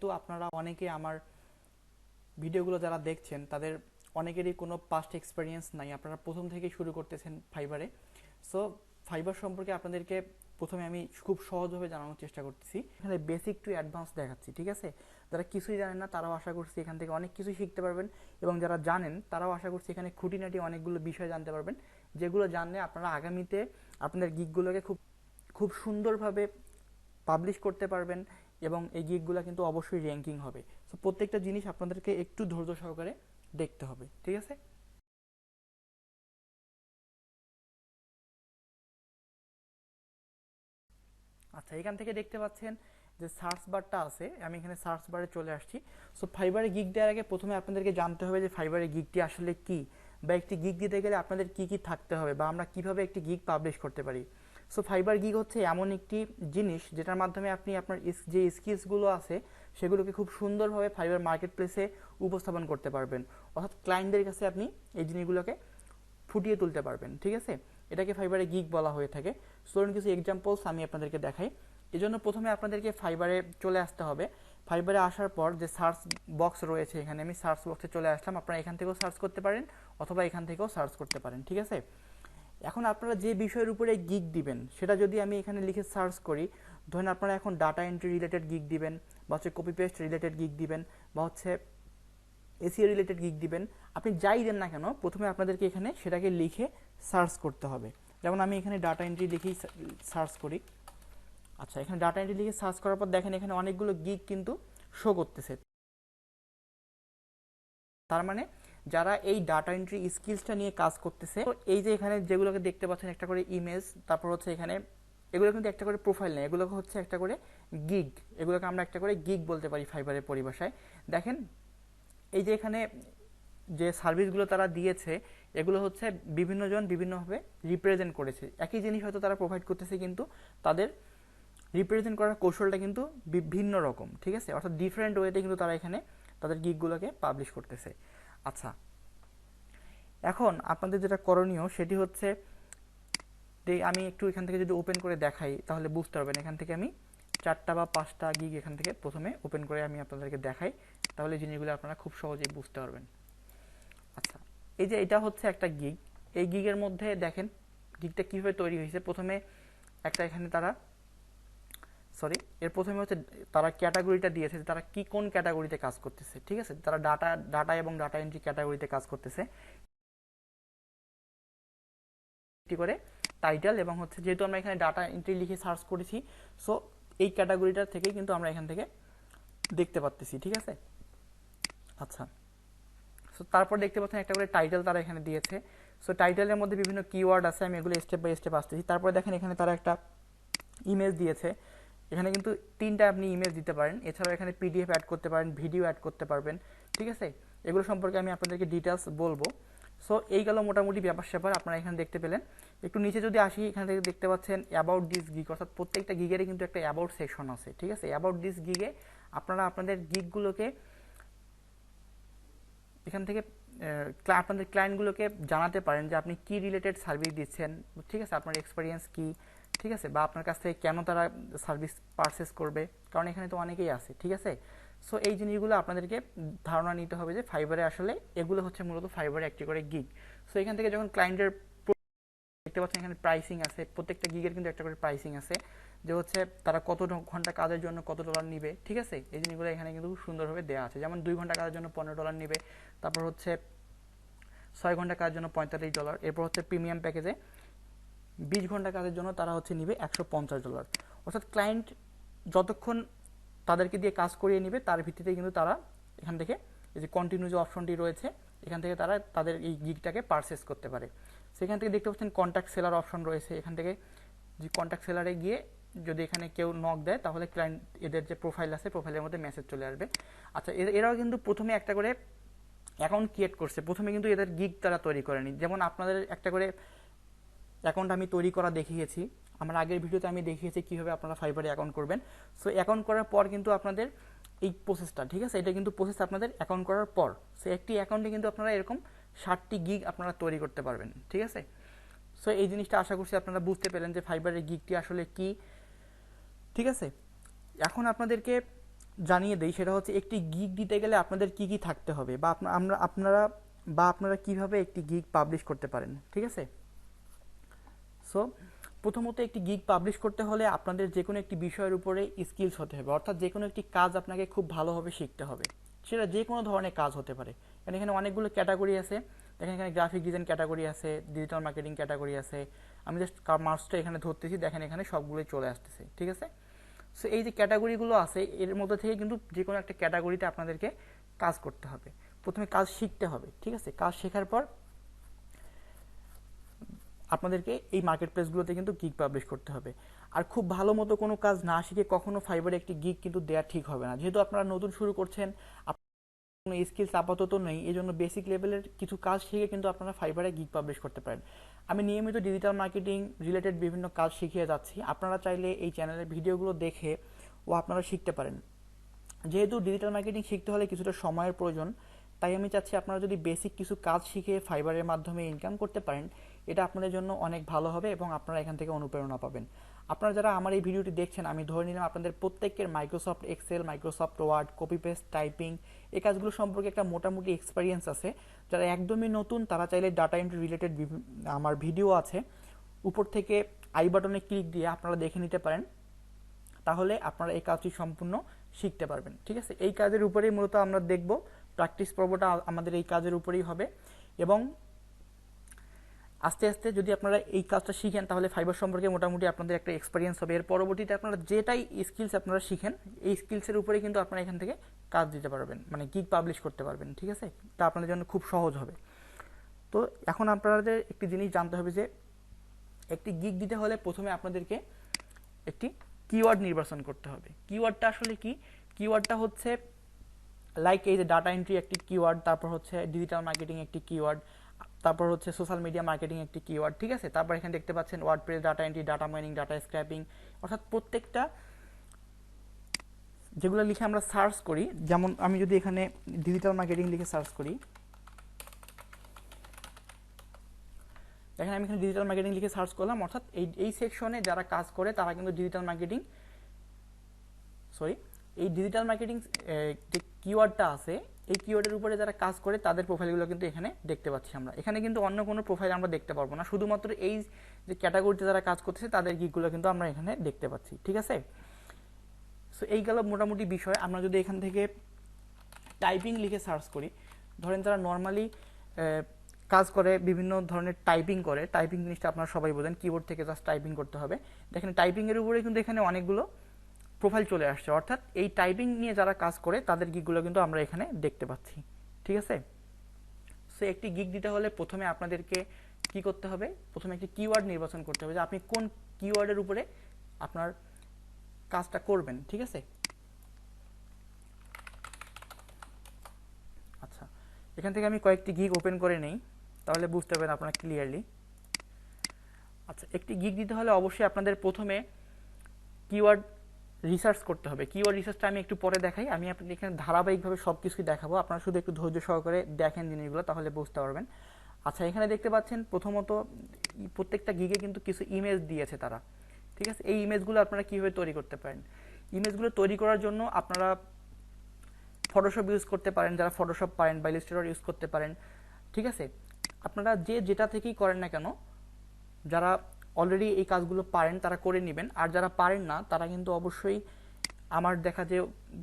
তো আপনারা অনেকে আমার ভিডিওগুলো যারা দেখছেন তাদের অনেকেরই কোনো পাস্ট এক্সপেরিয়েন্স নাই, আপনারা প্রথম থেকেই শুরু করতেছেন ফাইবারে। সো ফাইবার সম্পর্কে আপনাদেরকে প্রথমে আমি খুব সহজভাবে জানানোর চেষ্টা করতেছি। এখানে বেসিক টু অ্যাডভান্স দেখাচ্ছি, ঠিক আছে? যারা কিছুই জানেন না তারাও আশা করছি এখান থেকে অনেক কিছুই শিখতে পারবেন, এবং যারা জানেন তারাও আশা করছি এখানে খুঁটিনাটি অনেকগুলো বিষয় জানতে পারবেন, যেগুলো জানলে আপনারা আগামীতে আপনাদের গিগগুলোকে খুব খুব সুন্দরভাবে পাবলিশ করতে পারবেন, এবং এই গিগগুলো কিন্তু অবশ্যই র্যাঙ্কিং হবে। সো প্রত্যেকটা জিনিস আপনাদেরকে একটু ধৈর্য সহকারে দেখতে হবে, ঠিক আছে? আচ্ছা, এখান থেকে দেখতে পাচ্ছেন যে সার্চ বারটা আছে, আমি এখানে সার্চ বারে চলে আসছি। সো ফাইবারে গিগ দেওয়ার আগে প্রথমে আপনাদেরকে জানতে হবে যে ফাইবারে গিগটি আসলে কি, বা একটি গিগ দিতে গেলে আপনাদের কি কি থাকতে হবে, বা আমরা কিভাবে একটি গিগ পাবলিশ করতে পারি। সো ফাইবার গিগ হচ্ছে এমন একটি জিনিস যেটার মাধ্যমে আপনি আপনার যে স্কিলসগুলো আছে সেগুলোকে খুব সুন্দরভাবে ফাইবার মার্কেট প্লেসে উপস্থাপন করতে পারবেন, অর্থাৎ ক্লায়েন্টদের কাছে আপনি এই জিনিসগুলোকে ফুটিয়ে তুলতে পারবেন, ঠিক আছে? এটাকে ফাইবারে গিগ বলা হয়ে থাকে। ধরুন কিছু এক্সাম্পলস আমি আপনাদেরকে দেখাই। এই জন্য প্রথমে আপনাদেরকে ফাইবারে চলে আসতে হবে। ফাইবারে আসার পর যে সার্চ বক্স রয়েছে, এখানে আমি সার্চ বক্সে চলে আসলাম। আপনারা এখান থেকেও সার্চ করতে পারেন অথবা এখান থেকেও সার্চ করতে পারেন, ঠিক আছে? এখন আপনারা যে বিষয়ের উপরে গিগ দিবেন সেটা যদি আমি এখানে লিখে সার্চ করি, ধরেন আপনারা এখন ডাটা এন্ট্রি রিলেটেড গিগ দিবেন, বা হচ্ছে কপি পেস্ট রিলেটেড গিগ দিবেন, বা হচ্ছে এসিও রিলেটেড গিগ দিবেন, আপনি যাই দেন না কেন প্রথমে আপনাদেরকে এখানে সেটাকে লিখে সার্চ করতে হবে। যেমন আমি এখানে ডাটা এন্ট্রি লিখেই সার্চ করি। আচ্ছা, এখানে ডাটা এন্ট্রি লিখে সার্চ করার পর দেখেন এখানে অনেকগুলো গিগ কিন্তু শো করতেছে। তার মানে যারা এই ডাটা এন্ট্রি স্কিলসটা নিয়ে কাজ করতেছে, তো এই যে এখানে যেগুলোকে দেখতে পাচ্ছেন একটা করে ইমেজ, তারপর হচ্ছে এখানে এগুলো কিন্তু একটা করে প্রোফাইল নেই, এগুলোকে হচ্ছে একটা করে গিগ, এগুলোকে আমরা একটা করে গিগ বলতে পারি ফাইবারের পরিভাষায়। দেখেন এই যে এখানে যে সার্ভিসগুলো তারা দিয়েছে এগুলো হচ্ছে বিভিন্ন জন বিভিন্নভাবে রিপ্রেজেন্ট করেছে, একই জিনিস হয়তো তারা প্রোভাইড করতেছে, কিন্তু তাদের রিপ্রেজেন্ট করার কৌশলটা কিন্তু বিভিন্ন রকম, ঠিক আছে? অর্থাৎ ডিফারেন্ট ওয়েতে কিন্তু তারা এখানে তাদের গিগগুলোকে পাবলিশ করতেছে। আচ্ছা, এখন আপনাদের যেটা করণীয় সেটি হচ্ছে আমি একটু এখান থেকে যদি ওপেন করে দেখাই তাহলে বুঝতে পারবেন। এখান থেকে আমি 4টা বা 5টা গিগ এখান থেকে প্রথমে ওপেন করে আমি আপনাদেরকে দেখাই, তাহলে জিনিসগুলো আপনারা খুব সহজেই বুঝতে পারবেন। আচ্ছা, এই যে এটা হচ্ছে একটা গিগ, এই গিগের মধ্যে দেখেন গিগটা কীভাবে তৈরি হয়েছে। প্রথমে একটা এখানে তারা এর প্রথমে হচ্ছে তারা ক্যাটাগরিটা দিয়েছে, তারা কি কোন ক্যাটাগরিতে কাজ করতেছে, ঠিক আছে? তারা ডাটা ডাটা এবং ডাটা এন্ট্রি ক্যাটাগরিতে কাজ করতেছে করে টাইটেল, এবং হচ্ছে যেহেতু আমরা এখানে ডাটা এন্ট্রি লিখে সার্চ করেছি, সো এই ক্যাটাগরিটার থেকেই কিন্তু আমরা এখান থেকে দেখতে পাচ্ছি, ঠিক আছে? আচ্ছা, সো তারপর দেখতে পাচ্ছেন একটা করে টাইটেল তারা এখানে দিয়েছে। সো টাইটেলের মধ্যে বিভিন্ন কিওয়ার্ড আছে, আমি এগুলো স্টেপ বাই স্টেপ আসতেছি। তারপরে দেখেন এখানে তারা একটা ইমেজ দিয়েছে, এখানে কিন্তু 3টা আপনি ইমেজ দিতে পারেন, এছাড়াও এখানে পিডিএফ অ্যাড করতে পারেন, ভিডিও অ্যাড করতে পারবেন, ঠিক আছে? এগুলো সম্পর্কে আমি আপনাদেরকে ডিটেলস বলবো। সো এই গেল মোটামুটি ব্যাপার স্যাপার আপনারা এখানে দেখতে পেলেন। একটু নিচে যদি আসি, এখান থেকে দেখতে পাচ্ছেন অ্যাবাউট দিস গিগ, অর্থাৎ প্রত্যেকটা গিগেরই কিন্তু একটা অ্যাবাউট সেকশন আছে, ঠিক আছে? অ্যাবাউট দিস গিগে আপনারা আপনাদের গিগগুলোকে এখান থেকে আপনাদের ক্লায়েন্টগুলোকে জানাতে পারেন যে আপনি কি রিলেটেড সার্ভিস দিচ্ছেন, ঠিক আছে? আপনার এক্সপিরিয়েন্স কি, ঠিক আছে? বা আপনার কাছ থেকে কেন তারা সার্ভিস পারচেস করবে, কারণ এখানে তো অনেকেই আছে, ঠিক আছে? সো এই জিনিসগুলো আপনাদেরকে ধারণা নিতে হবে যে ফাইবারে আসলে এগুলো হচ্ছে মূলত ফাইবারে একটি করে গিগ। সো এখান থেকে যখন ক্লায়েন্টের দেখতে পাচ্ছেন এখানে প্রাইসিং আছে, প্রত্যেকটা গিগের কিন্তু একটা করে প্রাইসিং আছে, যে হচ্ছে তারা কত ঘন্টা কাজের জন্য কত ডলার নিবে, ঠিক আছে? এই জিনিসগুলো এখানে কিন্তু খুব সুন্দরভাবে দেওয়া আছে। যেমন 2 ঘন্টা কাজের জন্য $15 নিবে, তারপর হচ্ছে 6 ঘন্টা কাজের জন্য $45, এরপর হচ্ছে প্রিমিয়াম প্যাকেজে 20 ঘন্টা কাজের জন্য তারা হচ্ছে নিবে $150। অর্থাৎ ক্লায়েন্ট যতক্ষণ তাদেরকে দিয়ে কাজ করিয়ে নিবে তার ভিত্তিতে কিন্তু তারা এখান থেকে এই যে কন্টিনিউ যে অপশনটি রয়েছে এখান থেকে তারা তাদের এই গিগটাকে পারচেস করতে পারে। সেখান থেকে দেখতে পাচ্ছেন কন্ট্যাক্ট সেলার অপশন রয়েছে, এখান থেকে যে কন্ট্যাক্ট সেলারে গিয়ে যদি এখানে কেউ নক দেয় তাহলে ক্লায়েন্ট এদের যে প্রোফাইল আছে প্রোফাইলের মধ্যে মেসেজ চলে আসবে। আচ্ছা, এরাও কিন্তু প্রথমে একটা করে অ্যাকাউন্ট ক্রিয়েট করছে, প্রথমে কিন্তু এদের গিগ তারা তৈরি করেনি। যেমন আপনাদের একটা করে অ্যাকাউন্ট আমি তৈরি করা দেখিয়েছি, আমার আগের ভিডিওতে আমি দেখিয়েছি কীভাবে আপনারা ফাইবারে অ্যাকাউন্ট করবেন। সো অ্যাকাউন্ট করার পর কিন্তু আপনাদের এই প্রসেসটা, ঠিক আছে? এটা কিন্তু প্রসেস আপনাদের অ্যাকাউন্ট করার পর। সো একটি অ্যাকাউন্টে কিন্তু আপনারা এরকম 60টি গিগ আপনারা তৈরি করতে পারবেন, ঠিক আছে? সো এই জিনিসটা আশা করছি আপনারা বুঝতে পেলেন যে ফাইবারের গিগটি আসলে কি, ঠিক আছে? এখন আপনাদেরকে জানিয়ে দেই, সেটা হচ্ছে একটি গিগ দিতে গেলে আপনাদের কি কি থাকতে হবে, বা আপনারা কিভাবে একটি গিগ পাবলিশ করতে পারেন। ঠিক আছে, সো প্রথমত একটি গিগ পাবলিশ করতে হলে আপনাদের যে কোনো একটি বিষয়ের উপরে স্কিলস হতে হবে, অর্থাৎ যে কোনো একটি কাজ আপনাকে খুব ভালোভাবে শিখতে হবে। সেটা যে কোনো ধরনের কাজ হতে পারে, কারণ এখানে অনেকগুলো ক্যাটাগরি আছে। দেখেন এখানে গ্রাফিক ডিজাইন ক্যাটাগরি আছে, ডিজিটাল মার্কেটিং ক্যাটাগরি আছে। আমি জাস্ট মাউসটা এখানে ধরতেছি, দেখেন এখানে সবগুলোই চলে আসতেছে। ঠিক আছে, সো এই যে ক্যাটাগরিগুলো আছে এর মধ্যে থেকে কিন্তু যে কোনো একটা ক্যাটাগরিতে আপনাদেরকে কাজ করতে হবে, প্রথমে কাজ শিখতে হবে। ঠিক আছে, কাজ শেখার পর আপনাদেরকে এই মার্কেট প্লেসগুলোতে কিন্তু গিগ পাবলিশ করতে হবে। আর খুব ভালো মতো কোনো কাজ না শিখে কখনো ফাইবারে একটি গিগ কিন্তু দেওয়া ঠিক হবে না, যেহেতু আপনারা নতুন শুরু করছেন, কোনো স্কিলস আপাতত নেই, এই জন্য বেসিক লেভেলের কিছু কাজ শিখে কিন্তু আপনারা ফাইবারে গিগ পাবলিশ করতে পারেন। আমি নিয়মিত ডিজিটাল মার্কেটিং রিলেটেড বিভিন্ন কাজ শিখিয়ে যাচ্ছি, আপনারা চাইলে এই চ্যানেলের ভিডিওগুলো দেখে আপনারা শিখতে পারেন। যেহেতু ডিজিটাল মার্কেটিং শিখতে হলে কিছুটা সময়ের প্রয়োজন, তাই আমি চাচ্ছি আপনারা যদি বেসিক কিছু কাজ শিখে ফাইবারের মাধ্যমে ইনকাম করতে পারেন, এটা আপনাদের জন্য অনেক ভালো হবে এবং আপনারা এখান থেকে অনুপ্রেরণা পাবেন। আপনারা যারা আমার এই ভিডিওটি দেখছেন, আমি ধরে নিলাম আপনাদের প্রত্যেকের Microsoft Excel, Microsoft Word, copy paste, typing এই কাজগুলো সম্পর্কে একটা মোটামুটি এক্সপিরিয়েন্স আছে। যারা একদমই নতুন তারা চাইলে ডাটা এন্ট্রি রিলেটেড আমার ভিডিও আছে, উপর থেকে আই বাটনে ক্লিক দিয়ে আপনারা দেখে নিতে পারেন, তাহলে আপনারা এই কাজটি সম্পূর্ণ শিখতে পারবেন। ঠিক আছে, এই কাজের উপরেই মূলত আমরা দেখব, প্র্যাকটিস পর্বটা আমাদের এই কাজের উপরেই হবে। এবং আস্তে আস্তে যদি আপনারা এই কাজটা শিখেন তাহলে ফাইবার সম্পর্কে মোটামুটি আপনাদের একটা এক্সপিরিয়েন্স হবে। এর পরবর্তীতে আপনারা যেটাই স্কিলস আপনারা শিখেন, এই স্কিলসের উপরে কিন্তু আপনারা এখান থেকে কাজ দিতে পারবেন, মানে গিগ পাবলিশ করতে পারবেন। ঠিক আছে, এটা আপনাদের জন্য খুব সহজ হবে। তো এখন আপনাদের একটি জিনিস জানতে হবে যে একটি গিগ দিতে হলে প্রথমে আপনাদেরকে একটি কিওয়ার্ড নির্বাচন করতে হবে। কিওয়ার্ডটা আসলে কি? কিওয়ার্ডটা হচ্ছে লাইক এই যে ডাটা এন্ট্রি একটি কিওয়ার্ড, তারপর হচ্ছে ডিজিটাল মার্কেটিং একটি কিওয়ার্ড, তারপর হচ্ছে সোশ্যাল মিডিয়া মার্কেটিং একটি কিওয়ার্ড। ঠিক আছে, তারপর এখানে দেখতে পাচ্ছেন WordPress, data entry, data mining, data scraping, অর্থাৎ প্রত্যেকটা যেগুলো লিখে আমরা সার্চ করি, যেমন আমি যদি এখানে ডিজিটাল মার্কেটিং লিখে সার্চ করি, দেখেন আমি এখানে ডিজিটাল মার্কেটিং লিখে সার্চ করলাম, অর্থাৎ এই সেকশনে যারা কাজ করে তারা কিন্তু ডিজিটাল মার্কেটিং এই ডিজিটাল মার্কেটিং যে কিওয়ার্ডটা আছে এই কিওয়ার্ডের উপরে যারা কাজ করে তাদের প্রোফাইলগুলো কিন্তু এখানে দেখতে পাচ্ছি আমরা। এখানে কিন্তু অন্য কোনো প্রোফাইল আমরা দেখতে পারবো না, শুধুমাত্র এই যে ক্যাটাগরিতে যারা কাজ করতেছে তাদের গিকগুলো কিন্তু আমরা এখানে দেখতে পাচ্ছি। ঠিক আছে, সো এই গেল মোটামুটি বিষয়। আমরা যদি এখান থেকে টাইপিং লিখে সার্চ করি, ধরেন যারা নর্মালি কাজ করে, বিভিন্ন ধরনের টাইপিং করে, টাইপিং জিনিসটা আপনারা সবাই বোঝেন, কিবোর্ড থেকে জাস্ট টাইপিং করতে হবে। দেখেন টাইপিংয়ের উপরে কিন্তু এখানে অনেকগুলো প্রোফাইল চলে আসছে, অর্থাৎ এই টাইপিং নিয়ে যারা কাজ করে তাদের গিকগুলো কিন্তু আমরা এখানে দেখতে পাচ্ছি। ঠিক আছে, সো একটি গিগ দিতে হলে প্রথমে আপনাদেরকে কি করতে হবে, প্রথমে একটি কিওয়ার্ড নির্বাচন করতে হবে যে আপনি কোন কিওয়ার্ডের উপরে আপনার কাজটা করবেন। ঠিক আছে, আচ্ছা এখান থেকে আমি কয়েকটি গিগ ওপেন করে নেই, তাহলে বুঝতে পারবেন আপনারা ক্লিয়ারলি। আচ্ছা, একটি গিগ দিতে হলে অবশ্যই আপনাদের প্রথমে কিওয়ার্ড রিসার্চ করতে হবে। কিওয়ার্ড রিসার্চটা আমি একটু পরে দেখাই, আমি আপনাদের এখানে ধারাবাহিকভাবে সব কিছুই দেখাবো, আপনারা শুধু একটু ধৈর্য সহকারে দেখেন জিনিসগুলো, তাহলে বুঝতে পারবেন। আচ্ছা, এখানে দেখতে পাচ্ছেন প্রথমত প্রত্যেকটা গিগে কিন্তু কিছু ইমেজ দিয়েছে তারা। ঠিক আছে, এই ইমেজগুলো আপনারা কীভাবে তৈরি করতে পারেন? ইমেজগুলো তৈরি করার জন্য আপনারা ফটোশপ ইউজ করতে পারেন, যারা ফটোশপ পারেন, বা ইলাস্ট্রেটর ইউজ করতে পারেন। ঠিক আছে, আপনারা যেটা থেকেই করেন না কেন, যারা অলরেডি এই কাজগুলো পারেন তারা করে নেবেন, আর যারা পারেন না তারা কিন্তু অবশ্যই আমার দেখা যে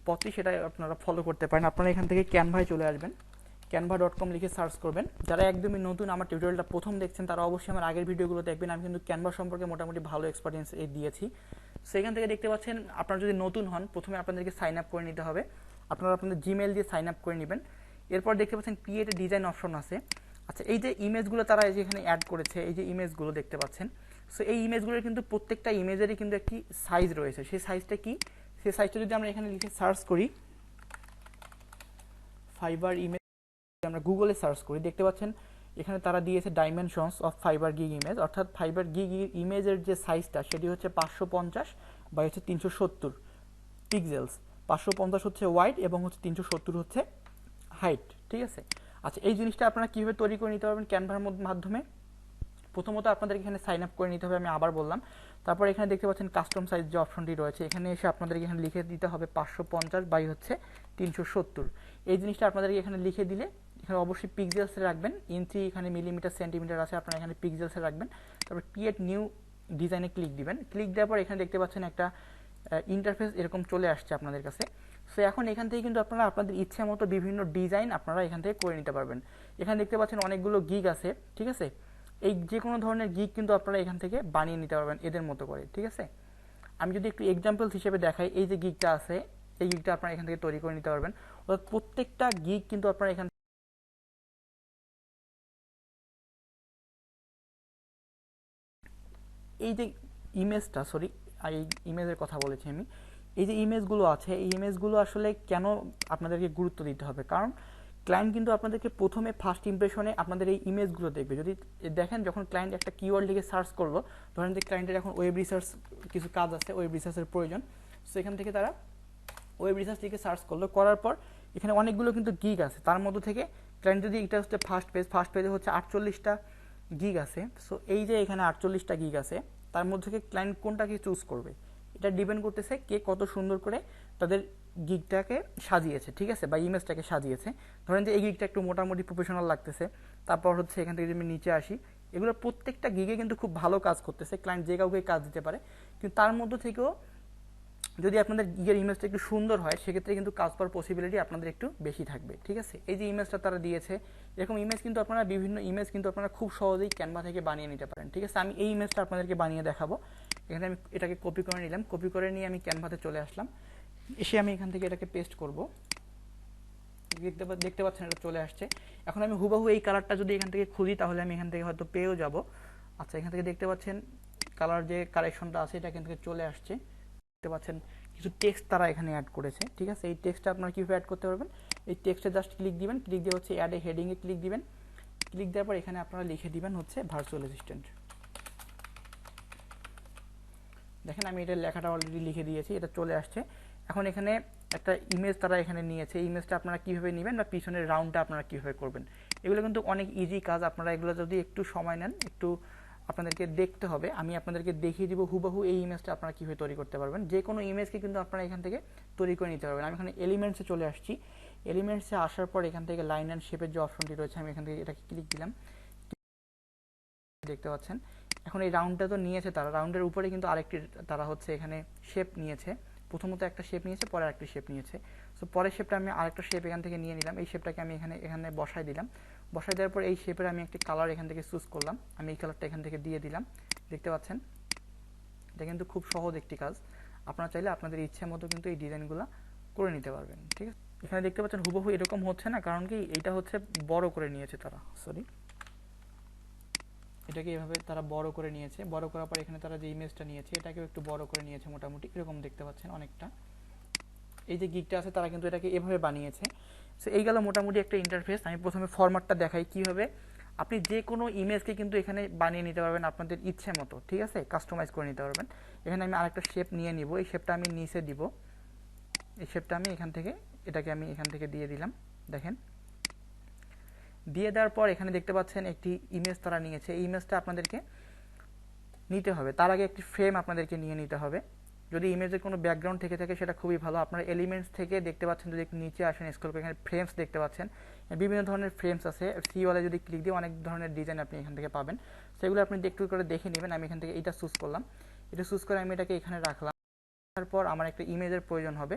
পথটি সেটা আপনারা ফলো করতে পারেন। আপনারা এখান থেকে ক্যানভায় চলে আসবেন, canva.com লিখে সার্চ করবেন। যারা একদমই নতুন আমার টিউটোরিয়ালটা প্রথম দেখছেন তারা অবশ্যই আমার আগের ভিডিওগুলো দেখবেন, আমি কিন্তু ক্যানভা সম্পর্কে মোটামুটি ভালো এক্সপিরিয়েন্স দিয়েছি। সেখান থেকে দেখতে পাচ্ছেন আপনারা যদি নতুন হন প্রথমে আপনাদেরকে সাইন আপ করে নিতে হবে, আপনারা আপনাদের জিমেল দিয়ে সাইন আপ করে নেবেন। এরপর দেখতে পাচ্ছেন ক্রিয়েট এ ডিজাইন অপশন আছে। আচ্ছা, এই যে ইমেজগুলো তারা এই যে এখানে অ্যাড করেছে, এই যে ইমেজগুলো দেখতে পাচ্ছেন, সো এই ইমেজগুলোর কিন্তু প্রত্যেকটা ইমেজেরই কিন্তু একটি সাইজ রয়েছে। সেই সাইজটা কি? সেই সাইজটা যদি আমরা এখানে লিখে সার্চ করি, ফাইবার ইমেজ আমরা গুগলে সার্চ করি, দেখতে পাচ্ছেন এখানে তারা দিয়েছে dimensions of fibre gig image, অর্থাৎ ফাইবার গিগ ইমেজের যে সাইজটা সেটি হচ্ছে 550 বা হচ্ছে 370 পিক্সেলস। 550 হচ্ছে ওয়াইড এবং হচ্ছে 370 হচ্ছে হাইট। ঠিক আছে, আচ্ছা এই জিনিসটা আপনারা কীভাবে তৈরি করে নিতে পারবেন ক্যানভার মাধ্যমে? প্রথমত আপনাদের এখানে সাইন আপ করে নিতে হবে, আমি আবার বললাম। তারপর এখানে দেখতে পাচ্ছেন কাস্টম সাইজ যে অপশনটি রয়েছে, এখানে এসে আপনাদের এখানে লিখে দিতে হবে 550 বাই হচ্ছে 370। এই জিনিসটা আপনাদেরকে এখানে লিখে দিলে এখানে অবশ্যই পিক্সেলসে রাখবেন, ইঞ্চি এখানে মিলিমিটার সেন্টিমিটার আছে, আপনারা এখানে পিক্সেলসে রাখবেন। তারপর ক্রিয়েট নিউ ডিজাইনে ক্লিক দিবেন। ক্লিক দেওয়ার পর এখানে দেখতে পাচ্ছেন একটা ইন্টারফেস এরকম চলে আসছে আপনাদের কাছে। সো এখন এখান থেকে কিন্তু আপনারা আপনাদের ইচ্ছা মতো বিভিন্ন ডিজাইন আপনারা এখান থেকে করে নিতে পারবেন। এখানে দেখতে পাচ্ছেন অনেকগুলো গিগ আছে, ঠিক আছে। এই যে কোনো ধরনের গিগ কিন্তু আপনারা এখান থেকে বানিয়ে নিতে পারবেন এদের মতো করে, ঠিক আছে। আমি যদি একটু এক্সাম্পলস হিসেবে দেখাই, এই যে গিগটা আছে, এই গিগটা আপনারা এখান থেকে তৈরি করে নিতে পারবেন। অর্থাৎ প্রত্যেকটা গিগ কিন্তু আপনারা এখান এই যে ইমেজটা, সরি এই ইমেজের কথা বলেছি আমি, এই যে ইমেজগুলো আছে, এই ইমেজগুলো আসলে কেন আপনাদেরকে গুরুত্ব দিতে হবে, কারণ ক্লায়েন্ট কিন্তু আপনাদেরকে প্রথমে ফার্স্ট ইমপ্রেশনে আপনাদের এই ইমেজগুলো দেখবে। যদি দেখেন যখন ক্লায়েন্ট একটা কিওয়ার্ড লিখে সার্চ করলো, ধরেন যে ক্লায়েন্টের এখন ওয়েব রিসার্চ কিছু কাজ আছে, ওয়েব রিসার্চের প্রয়োজন, সো এখান থেকে তারা ওয়েব রিসার্চ লিখে সার্চ করলো, করার পর এখানে অনেকগুলো কিন্তু গিগ আছে, তার মধ্যে থেকে ক্লায়েন্ট যদি এটা হচ্ছে ফার্স্ট পেজে হচ্ছে 48টা গিগ আছে। সো এই যে এখানে 48টা গিগ আছে, তার মধ্যে থেকে ক্লায়েন্ট কোনটাকে চুজ করবে, এটা ডিপেন্ড করতেছে কে কত সুন্দর করে তাদের গিগটাকে সাজিয়েছে, ঠিক আছে, বা ইমেজটাকে সাজিয়েছে। ধরেন যে এই গিগটা একটু মোটামুটি প্রফেশনাল লাগতেছে, তারপর হচ্ছে এখান থেকে যদি আমি নিচে আসি, এগুলো প্রত্যেকটা গিগে কিন্তু খুব ভালো কাজ করতেছে, ক্লায়েন্ট যে কাউকে কাজ দিতে পারে। কিন্তু তার মধ্যে থেকেও যদি আপনাদের গিগের ইমেজটা একটু সুন্দর হয়, সেক্ষেত্রে কিন্তু কাজ পাওয়ার পসিবিলিটি আপনাদের একটু বেশি থাকবে, ঠিক আছে। এই যে ইমেজটা তারা দিয়েছে, এরকম ইমেজ কিন্তু আপনারা বিভিন্ন ইমেজ কিন্তু আপনারা খুব সহজেই ক্যানভা থেকে বানিয়ে নিতে পারেন, ঠিক আছে। আমি এই ইমেজটা আপনাদেরকে বানিয়ে দেখাবো। এখানে আমি এটাকে কপি করে নিলাম, কপি করে নিয়ে আমি ক্যানভাতে চলে আসলাম, এসে আমি এখান থেকে এটাকে পেস্ট করব। দেখতে পাচ্ছেন এটা চলে আসছে। এখন আমি হুবহু এই কালারটা যদি এখান থেকে খুঁজি, তাহলে আমি এখান থেকে হয়তো পেয়েও যাব। আচ্ছা, এখান থেকে দেখতে পাচ্ছেন কালার যে কারেকশনটা আছে, এটা এখান থেকে চলে আসছে। দেখতে পাচ্ছেন কিছু টেক্সট তারা এখানে অ্যাড করেছে, ঠিক আছে। এই টেক্সটটা আপনারা কীভাবে অ্যাড করতে পারবেন, এই টেক্সটে জাস্ট ক্লিক দিবেন, ক্লিক দিয়ে হচ্ছে অ্যাড এ হেডিংয়ে ক্লিক দিবেন। ক্লিক দেওয়ার পর এখানে আপনারা লিখে দিবেন হচ্ছে ভার্চুয়াল অ্যাসিস্ট্যান্ট। দেখেন আমি এটা লেখাটা অলরেডি লিখে দিয়েছি, এটা চলে আসছে। এখন এখানে একটা ইমেজ তারা এখানে নিয়েছে, এই ইমেজটা আপনারা কীভাবে নেবেন বা পিছনের রাউন্ডটা আপনারা কীভাবে করবেন, এগুলো কিন্তু অনেক ইজি কাজ। আপনারা এগুলো যদি একটু সময় নেন, একটু আপনাদেরকে দেখতে হবে, আমি আপনাদেরকে দেখিয়ে দিব হুবহু এই ইমেজটা আপনারা কীভাবে তৈরি করতে পারবেন। যে কোনো ইমেজকে কিন্তু আপনারা এখান থেকে তৈরি করে নিতে পারবেন। আমি এখানে এলিমেন্টসে চলে আসছি, এলিমেন্টসে আসার পর এখান থেকে লাইন অ্যান্ড শেপের যে অপশনটি রয়েছে, আমি এখান থেকে এটাকে ক্লিক দিলাম। দেখতে পাচ্ছেন এখন এই রাউন্ডটা তো নিয়েছে তারা, রাউন্ডের উপরে কিন্তু আরেকটি তারা হচ্ছে এখানে শেপ নিয়েছে। প্রথমত একটা শেপ নিয়েছে, পরে আরেকটি শেপ নিয়েছে। সো পরের শেপটা আমি আরেকটা শেপ এখান থেকে নিয়ে নিলাম, এই শেপটাকে আমি এখানে বসাই দিলাম। বসাই দেওয়ার পর এই শেপের আমি একটি কালার এখান থেকে চুজ করলাম, আমি এই কালারটা এখান থেকে দিয়ে দিলাম। দেখতে পাচ্ছেন এটা কিন্তু খুব সহজ একটি কাজ, আপনারা চাইলে আপনাদের ইচ্ছে মতো কিন্তু এই ডিজাইনগুলো করে নিতে পারবেন, ঠিক আছে। এখানে দেখতে পাচ্ছেন হুবহু এরকম হচ্ছে না, কারণ কি এইটা হচ্ছে বড় করে নিয়েছে তারা, সরি এটাকে এভাবে তারা বড় করে নিয়েছে। বড় করার পর এখানে তারা যে ইমেজটা নিয়েছে, এটাকেও একটু বড় করে নিয়েছে, মোটামুটি এরকম দেখতে পাচ্ছেন অনেকটা। এই যে গিগটা আছে তারা কিন্তু এটাকে এভাবে বানিয়েছে। সো এই গেল মোটামুটি একটা ইন্টারফেস। আমি প্রথমে ফরম্যাটটা দেখাই কীভাবে আপনি যে কোনো ইমেজকে কিন্তু এখানে বানিয়ে নিতে পারবেন আপনাদের ইচ্ছে মতো, ঠিক আছে, কাস্টমাইজ করে নিতে পারবেন। এখানে আমি আরেকটা শেপ নিয়ে নিব, এই শেপটা আমি নিচে দিব, এই শেপটা আমি এখান থেকে এটাকে আমি এখান থেকে দিয়ে দিলাম। দেখেন দিয়ে দেওয়ার পর এখানে দেখতে পাচ্ছেন একটি ইমেজ তারা নিয়েছে, এই ইমেজটা আপনাদেরকে নিতে হবে। তার আগে একটি ফ্রেম আপনাদেরকে নিয়ে নিতে হবে। যদি ইমেজের কোনো ব্যাকগ্রাউন্ড থেকে থাকে সেটা খুবই ভালো। আপনারা এলিমেন্টস থেকে দেখতে পাচ্ছেন, যদি একটু নিচে আসেন স্ক্রল করে এখানে ফ্রেমস দেখতে পাচ্ছেন, বিভিন্ন ধরনের ফ্রেমস আছে। সিওয়ালে যদি ক্লিক দিয়ে অনেক ধরনের ডিজাইন আপনি এখান থেকে পাবেন, সেগুলো আপনি একটু করে দেখে নেবেন। আমি এখান থেকে এটা চুজ করলাম, এটা চুজ করে আমি এটাকে এখানে রাখলাম। তারপর আমার একটা ইমেজের প্রয়োজন হবে।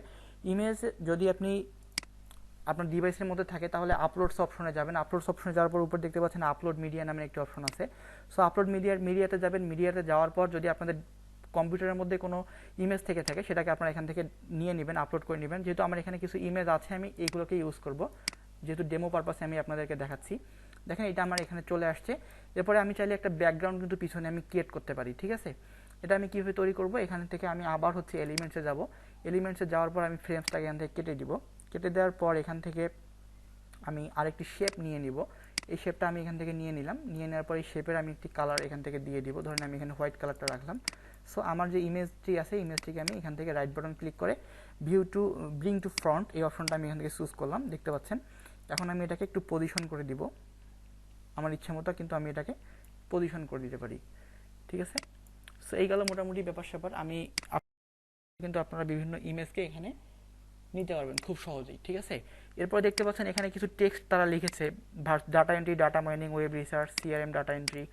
ইমেজ যদি আপনি আপনার ডিভাইসের মধ্যে থাকে তাহলে আপলোডস অপশনে যাবেন। আপলোডস অপশনে যাওয়ার পর উপর দেখতে পাচ্ছেন আপলোড মিডিয়া নামের একটি অপশন আছে। সো আপলোড মিডিয়াতে যাবেন। মিডিয়াতে যাওয়ার পর যদি আপনাদের কম্পিউটারের মধ্যে কোনো ইমেজ থেকে থাকে, সেটাকে আপনারা এখান থেকে নিয়ে নেবেন, আপলোড করে নেবেন। যেহেতু আমার এখানে কিছু ইমেজ আছে, আমি এইগুলোকে ইউজ করব, যেহেতু ডেমো পারপাসে আমি আপনাদেরকে দেখাচ্ছি। দেখেন এটা আমার এখানে চলে আসছে। এরপরে আমি চাইলে একটা ব্যাকগ্রাউন্ড কিন্তু পিছনে আমি ক্রিয়েট করতে পারি, ঠিক আছে। এটা আমি কীভাবে তৈরি করব, এখান থেকে আমি আবার হচ্ছে এলিমেন্টসে যাব। এলিমেন্টসে যাওয়ার পর আমি ফ্রেমসটাকে এখান থেকে কেটে দিব। কেটে দেওয়ার পর এখান থেকে আমি আরেকটি শেপ নিয়ে নিব। এই শেপটা আমি এখান থেকে নিয়ে নিলাম। নিয়ে নেওয়ার পর এই শেপের আমি একটি কালার এখান থেকে দিয়ে দিব। ধরেন আমি এখানে হোয়াইট কালারটা রাখলাম। সো আমার যে ইমেজটি আছে, ইমেজটিকে আমি এখান থেকে রাইট বাটন ক্লিক করে ব্রিং টু ফ্রন্ট এই অপশনটা আমি এখান থেকে চুজ করলাম। দেখতে পাচ্ছেন এখন আমি এটাকে একটু পজিশন করে দিব আমার ইচ্ছা মতো, কিন্তু আমি এটাকে পজিশন করে দিতে পারি, ঠিক আছে। সো এই গেল মোটামুটি ব্যাপার স্যাপার। আমি কিন্তু আপনারা বিভিন্ন ইমেজকে এখানে নিতে পারবেন খুব সহজেই, ঠিক আছে। এরপর দেখতে পাচ্ছেন এখানে কিছু টেক্সট তারা লিখেছে, data entry, data mining, web research, CRM, data entry.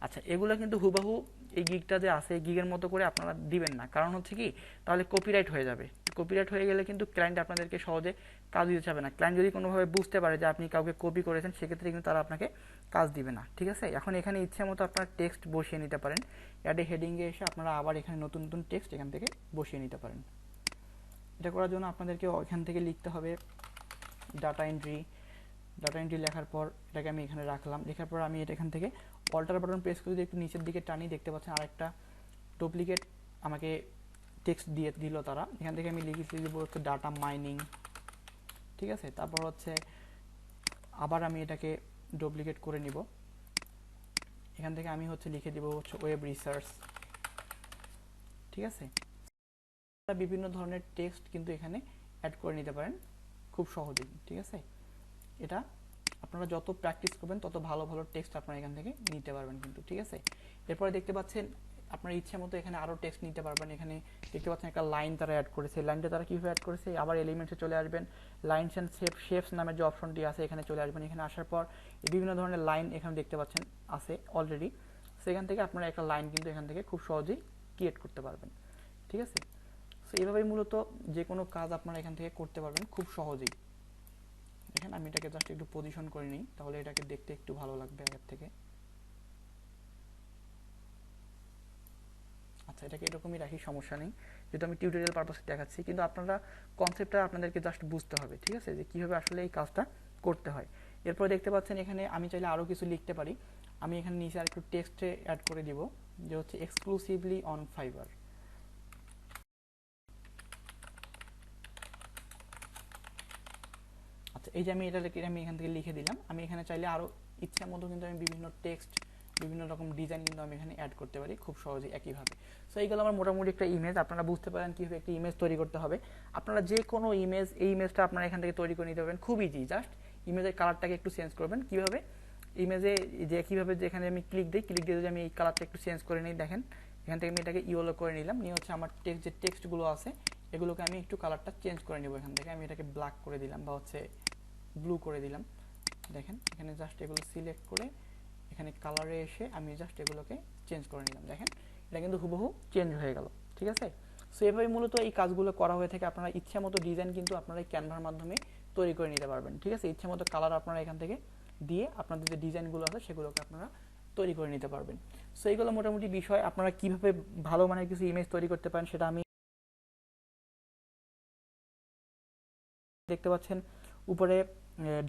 আচ্ছা, এগুলো কিন্তু হুবাহু এই গিগটা যে আছে এই গিগের মতো করে আপনারা দিবেন না, কারণ হচ্ছে কি, তাহলে কপিরাইট হয়ে যাবে। কপিরাইট হয়ে গেলে কিন্তু ক্লায়েন্ট আপনাদেরকে সহজে কাজ দিতে চাবে না। ক্লায়েন্ট যদি কোনোভাবে বুঝতে পারে যে আপনি কাউকে কপি করেছেন, সেক্ষেত্রে কিন্তু তারা আপনাকে কাজ দিবে না, ঠিক আছে। এখন এখানে ইচ্ছে মতো আপনারা টেক্সট বসিয়ে নিতে পারেন। অ্যাডে হেডিংয়ে এসে আপনারা আবার এখানে নতুন নতুন টেক্সট এখান থেকে বসিয়ে নিতে পারেন। এটা করার জন্য আপনাদেরকে এখান থেকে লিখতে হবে ডাটা এন্ট্রি। ডাটা এন্ট্রি লেখার পর এটাকে আমি এখানে রাখলাম। লেখার পর আমি এটা এখান থেকে অল্টার বাটন প্রেস করে যদি একটু নিচের দিকে টানি, দেখতে পাচ্ছেন আরেকটা ডুপ্লিকেট আমাকে টেক্সট দিয়ে দিল তারা। এখান থেকে আমি লিখে দিব হচ্ছে ডাটা মাইনিং, ঠিক আছে। তারপর হচ্ছে আবার আমি এটাকে ডুপ্লিকেট করে নিব। এখান থেকে আমি হচ্ছে লিখে দিব হচ্ছে ওয়েব রিসার্চ, ঠিক আছে। বিভিন্ন ধরনের টেক্সট কিন্তু এখানে অ্যাড করে নিতে পারেন খুব সহজেই, ঠিক আছে। এটা আপনারা যত প্র্যাকটিস করবেন তত ভালো ভালো টেক্সট আপনারা এখান থেকে নিতে পারবেন কিন্তু, ঠিক আছে। এরপরে দেখতে পাচ্ছেন আপনার ইচ্ছে মতো এখানে আরও টেক্সট নিতে পারবেন। এখানে দেখতে পাচ্ছেন একটা লাইন তারা অ্যাড করেছে। লাইনটা তারা কীভাবে অ্যাড করেছে, আবার এলিমেন্টসে চলে আসবেন, লাইনস অ্যান্ড শেপস নামের যে অপশনটি আছে এখানে চলে আসবেন। এখানে আসার পর বিভিন্ন ধরনের লাইন এখানে দেখতে পাচ্ছেন আছে অলরেডি। সেখান থেকে আপনারা একটা লাইন কিন্তু এখান থেকে খুব সহজেই ক্রিয়েট করতে পারবেন, ঠিক আছে। সো এইভাবেই মূলত যে কোনো কাজ আপনারা এখান থেকে করতে পারবেন খুব সহজেই। দেখেন আমি এটাকে জাস্ট একটু পজিশন করে নিই, তাহলে এটাকে দেখতে একটু ভালো লাগবে আগের থেকে। আচ্ছা, এটাকে এরকমই রাখি, সমস্যা নেই, যেহেতু আমি টিউটোরিয়াল পারপাসে দেখাচ্ছি। কিন্তু আপনারা কনসেপ্টটা আপনাদেরকে জাস্ট বুঝতে হবে, ঠিক আছে, যে কীভাবে আসলে এই কাজটা করতে হয়। এরপর দেখতে পাচ্ছেন এখানে আমি চাইলে আরও কিছু লিখতে পারি। আমি এখানে নিচে আর একটু টেক্সটে অ্যাড করে দিব, যে হচ্ছে এক্সক্লুসিভলি অন ফাইবার। আচ্ছা, এই যে আমি এটা আমি এখান থেকে লিখে দিলাম। আমি এখানে চাইলে আরও ইচ্ছা মতো কিন্তু আমি বিভিন্ন টেক্সট, বিভিন্ন রকম ডিজাইন কিন্তু আমি এখানে অ্যাড করতে পারি খুব সহজেই একইভাবে। সো এইগুলো আমার মোটামুটি একটা ইমেজ। আপনারা বুঝতে পারেন কীভাবে একটা ইমেজ তৈরি করতে হবে। আপনারা যে কোনো ইমেজ, এই ইমেজটা আপনারা এখান থেকে তৈরি করে নিতে পারবেন খুব ইজি। জাস্ট ইমেজের কালারটাকে একটু চেঞ্জ করবেন। কীভাবে, ইমেজে যে কীভাবে, যেখানে আমি ক্লিক দিই, ক্লিক দিয়ে যদি আমি এই কালারটা একটু চেঞ্জ করে নিই, দেখেন এখান থেকে আমি এটাকে ইয়েলো করে নিলাম, নিয়ে হচ্ছে আমার যে টেক্সটগুলো আছে এগুলোকে আমি একটু কালারটা চেঞ্জ করে নেব। এখান থেকে আমি এটাকে ব্ল্যাক করে দিলাম বা হচ্ছে ব্লু করে দিলাম। দেখেন এখানে জাস্ট এগুলো সিলেক্ট করে এখানে কালারে এসে আমি জাস্ট এগুলোকে চেঞ্জ করে নিলাম। দেখেন এটা কিন্তু হুবহু চেঞ্জ হয়ে গেল, ঠিক আছে। সো এভাবে মূলত এই কাজগুলো করা হয়ে থাকে। আপনারা ইচ্ছা মতো ডিজাইন কিন্তু আপনারা এই ক্যানভার মাধ্যমে তৈরি করে নিতে পারবেন, ঠিক আছে। ইচ্ছা মতো কালার আপনারা এখান থেকে দিয়ে আপনাদের যে ডিজাইনগুলো আছে সেগুলোকে আপনারা তৈরি করে নিতে পারবেন। সো এইগুলো মোটামুটি বিষয়। আপনারা কীভাবে ভালো মানের কিছু ইমেজ তৈরি করতে পারেন সেটা আমি দেখতে পাচ্ছেন উপরে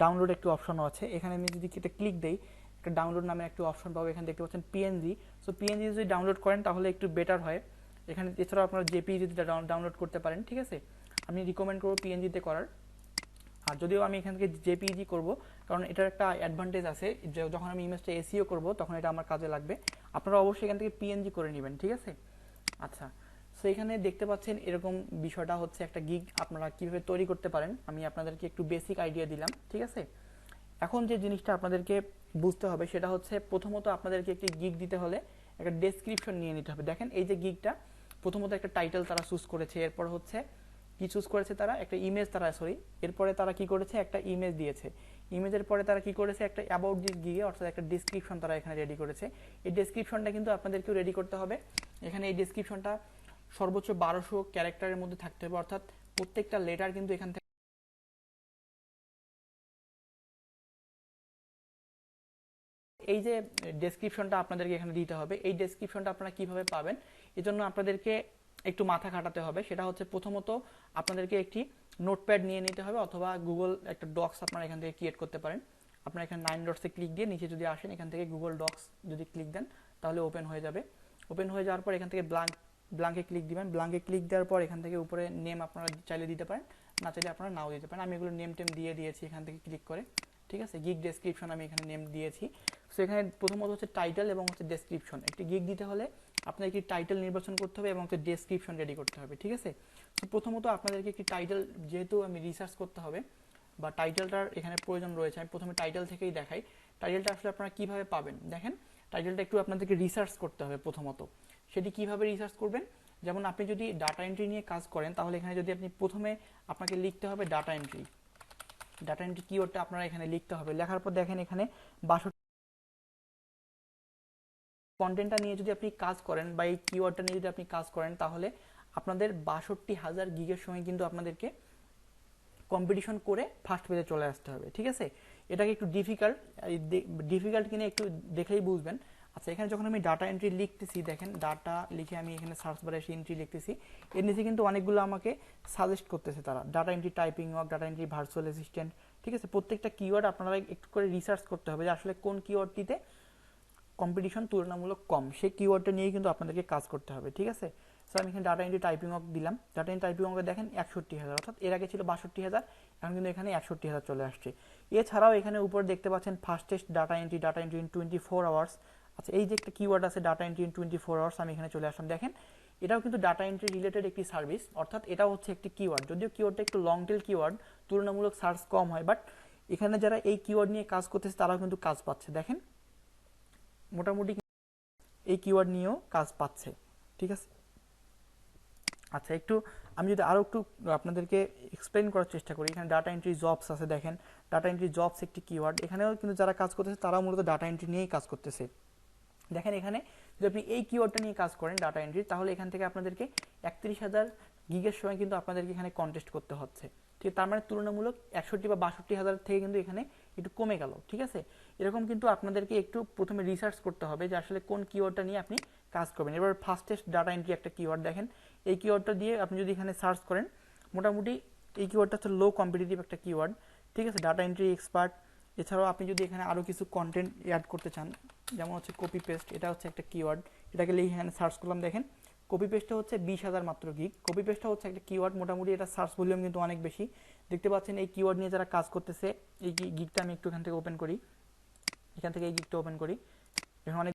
ডাউনলোড একটু অপশনও আছে। এখানে আমি যদি এটা ক্লিক দেই, একটা ডাউনলোড নামে একটু অপশন পাবো। এখানে দেখতে পাচ্ছেন পিএনজি। সো পিএনজি যদি ডাউনলোড করেন তাহলে একটু বেটার হয়। এখানে এছাড়াও আপনারা জেপিজি ডাউনলোড করতে পারেন, ঠিক আছে। আমি রিকমেন্ড করবো পিএনজিতে করার। আর যদিও আমি এখান থেকে জেপিজি করব, কারণ এটার একটা অ্যাডভান্টেজ আছে, যে যখন আমি ইমেজটা এসইও করব তখন এটা আমার কাজে লাগবে। আপনারা অবশ্যই এখান থেকে পিএনজি করে নেবেন, ঠিক আছে। আচ্ছা, সো এখানে দেখতে পাচ্ছেন এরকম বিষয়টা হচ্ছে একটা গিগ আপনারা কীভাবে তৈরি করতে পারেন আমি আপনাদেরকে একটু বেসিক আইডিয়া দিলাম, ঠিক আছে। এখন যে জিনিসটা আপনাদেরকে বুঝতে হবে সেটা হচ্ছে, প্রথমত আপনাদেরকে একটি গিগ দিতে হলে একটা ডেসক্রিপশন নিয়ে নিতে হবে। দেখেন এই যে গিগটা, প্রথমত একটা টাইটেল তারা চুজ করেছে, এরপর হচ্ছে কি চুজ করেছে তারা, একটা ইমেজ, এরপরে তারা কি করেছে, একটা ইমেজ দিয়েছে। ইমেজের পরে তারা কি করেছে, একটা অ্যাবাউট দিস গিগে, অর্থাৎ একটা ডেসক্রিপশন তারা এখানে রেডি করেছে। এই ডেসক্রিপশনটা কিন্তু আপনাদেরকেও রেডি করতে হবে। এখানে এই ডেসক্রিপশনটা সর্বোচ্চ 1200 ক্যারেক্টারের মধ্যে থাকতে হবে, অর্থাৎ প্রত্যেকটা লেটার কিন্তু এখান থেকে এই যে ডেসক্রিপশনটা আপনাদেরকে এখানে দিতে হবে। এই ডেসক্রিপশনটা আপনারা কিভাবে পাবেন, এজন্য আপনাদেরকে একটু মাথা খাটাতে হবে। সেটা হচ্ছে প্রথমত আপনাদেরকে একটি নোটপ্যাড নিয়ে নিতে হবে, অথবা গুগল একটা ডক্স আপনারা এখান থেকে ক্রিয়েট করতে পারেন। আপনারা এখানে 9 ডটসে ক্লিক দিয়ে নিচে যদি আসেন, এখান থেকে গুগল ডক্স যদি ক্লিক দেন তাহলে ওপেন হয়ে যাবে। ওপেন হয়ে যাওয়ার পর এখান থেকে ব্ল্যাঙ্কে ক্লিক দিবেন। ব্ল্যাঙ্কে ক্লিক দেওয়ার পর এখান থেকে উপরে নেম আপনারা চাইলে দিতে পারেন, না চাইলে আপনারা নাও দিতে পারেন। আমি এগুলো নেম টেম দিয়ে দিয়েছি এখান থেকে ক্লিক করে, ঠিক আছে। গিগ ডেসক্রিপশন আমি এখানে নেম দিয়েছি। সো এখানে প্রথমত হচ্ছে টাইটেল এবং হচ্ছে ডেসক্রিপশন। একটি গিগ দিতে হলে আপনার একটি টাইটেল নির্বাচন করতে হবে এবং হচ্ছে ডেসক্রিপশন রেডি করতে হবে, ঠিক আছে। সো প্রথমত আপনাদেরকে একটি টাইটেল, যেহেতু আমি রিসার্চ করতে হবে বা টাইটেলটার এখানে প্রয়োজন রয়েছে, আমি প্রথমে টাইটেল থেকেই দেখাই। টাইটেলটা আসলে আপনারা কীভাবে পাবেন, দেখেন টাইটেলটা একটু আপনাদেরকে রিসার্চ করতে হবে প্রথমত। সেটি কিভাবে রিসার্চ করবেন, যেমন আপনি যদি ডাটা এন্ট্রি নিয়ে কাজ করেন তাহলে এখানে যদি আপনি প্রথমে আপনাকে লিখতে হবে ডাটা এন্ট্রি, ডাটা এন্ট্রি কিওয়ার্ডটা আপনারা এখানে লিখতে হবে। লেখার পর দেখেন এখানে 62 কন্টেন্টটা নিয়ে যদি আপনি কাজ করেন বা এই কিওয়ার্ডটা নিয়ে যদি আপনি কাজ করেন তাহলে আপনাদের 62,000 গিগের সময় কিন্তু আপনাদেরকে কম্পিটিশন করে ফার্স্ট পেজে চলে আসতে হবে, ঠিক আছে। এটাকে একটু ডিফিকাল্ট কিনে একটু দেখলেই বুঝবেন। আচ্ছা, এখানে যখন আমি ডাটা এন্ট্রি লিখতেছি, দেখেন ডাটা লিখে আমি এখানে সার্চ বারে এসে এন্ট্রি লিখতেছি, এর নিচে কিন্তু অনেকগুলো আমাকে সাজেস্ট করতেছে তারা, data entry typing work, data entry virtual assistant, ঠিক আছে। প্রত্যেকটা কিওয়ার্ড আপনারা একটু করে রিসার্চ করতে হবে যে আসলে কোন কিওয়ার্ডটিতে কম্পিটিশন তুলনামূলক কম, সেই কিওয়ার্ডটা নিয়েই কিন্তু আপনাদেরকে কাজ করতে হবে, ঠিক আছে। সো আমি এখানে ডাটা এন্ট্রি টাইপিং ওয়ার্ক দিলাম, ডাটা এন্ট্রি টাইপিং ওয়ার্কে দেখেন 61,000, অর্থাৎ এর আগে ছিল 62,000, এখন কিন্তু এখানে 61,000 চলে আসছে। এছাড়াও এখানে উপরে দেখতে পাচ্ছেন fastest data entry, data entry in 24 hours. আচ্ছা, এই যে একটা কিওয়ার্ড আছে ডাটা এন্ট্রি ইন 24 আওয়ার্স, আমি এখানে চলে আসলাম। দেখেন এটাও কিন্তু ডাটা এন্ট্রি রিলেটেড একটি সার্ভিস, অর্থাৎ এটাও হচ্ছে একটি কিওয়ার্ড, যদিও কিওয়ার্ডটা একটু লং টেল কিওয়ার্ড, তুলনামূলক সার্চ কম হয়, বাট এখানে যারা এই কিওয়ার্ড নিয়ে কাজ করতেছে তারাও কিন্তু কাজ পাচ্ছে। দেখেন মোটামুটি এই কিওয়ার্ড নিয়েও কাজ পাচ্ছে, ঠিক আছে। আচ্ছা, একটু আমি যদি আরও একটু আপনাদেরকে এক্সপ্লেন করার চেষ্টা করি, এখানে ডাটা এন্ট্রি জবস আছে, দেখেন ডাটা এন্ট্রি জবস একটি কিওয়ার্ড, এখানেও কিন্তু যারা কাজ করতেছে তারাও মূলত ডাটা এন্ট্রি নিয়েই কাজ করতেছে। দেখেন এখানে যদি আপনি এই কিওয়ার্ডটা নিয়ে কাজ করেন ডাটা এন্ট্রি, তাহলে এখান থেকে আপনাদেরকে 31,000 গিগের সময় কিন্তু আপনাদেরকে এখানে কন্টেস্ট করতে হচ্ছে, ঠিক, তার মানে তুলনামূলক 61 বা 62,000 থেকে কিন্তু এখানে একটু কমে গেল, ঠিক আছে। এরকম কিন্তু আপনাদেরকে একটু প্রথমে রিসার্চ করতে হবে যে আসলে কোন কিওয়ার্ডটা নিয়ে আপনি কাজ করবেন। এবার ফাস্টেস্ট ডাটা এন্ট্রি একটা কিওয়ার্ড, দেখেন এই কিওয়ার্ডটা দিয়ে আপনি যদি এখানে সার্চ করেন, মোটামুটি এই কিওয়ার্ডটা হচ্ছে লো কম্পিটিটিভ একটা কিওয়ার্ড, ঠিক আছে, ডাটা এন্ট্রি এক্সপার্ট। এছাড়াও আপনি যদি এখানে আরও কিছু কন্টেন্ট অ্যাড করতে চান, যেমন হচ্ছে কপি পেস্ট, এটা হচ্ছে একটা কিওয়ার্ড, এটাকে লিখে এখানে সার্চ করলাম, দেখেন কপি পেস্টটা হচ্ছে 20,000 মাত্র গিগ, কপি পেস্টটা হচ্ছে একটা কিওয়ার্ড, মোটামুটি এটা সার্চ ভলিউম কিন্তু অনেক বেশি। দেখতে পাচ্ছেন এই কিওয়ার্ড নিয়ে যারা কাজ করতেছে, এই গিগটা আমি একটু এখান থেকে ওপেন করি, এখান থেকে এই গিগটা ওপেন করি, এখানে অনেক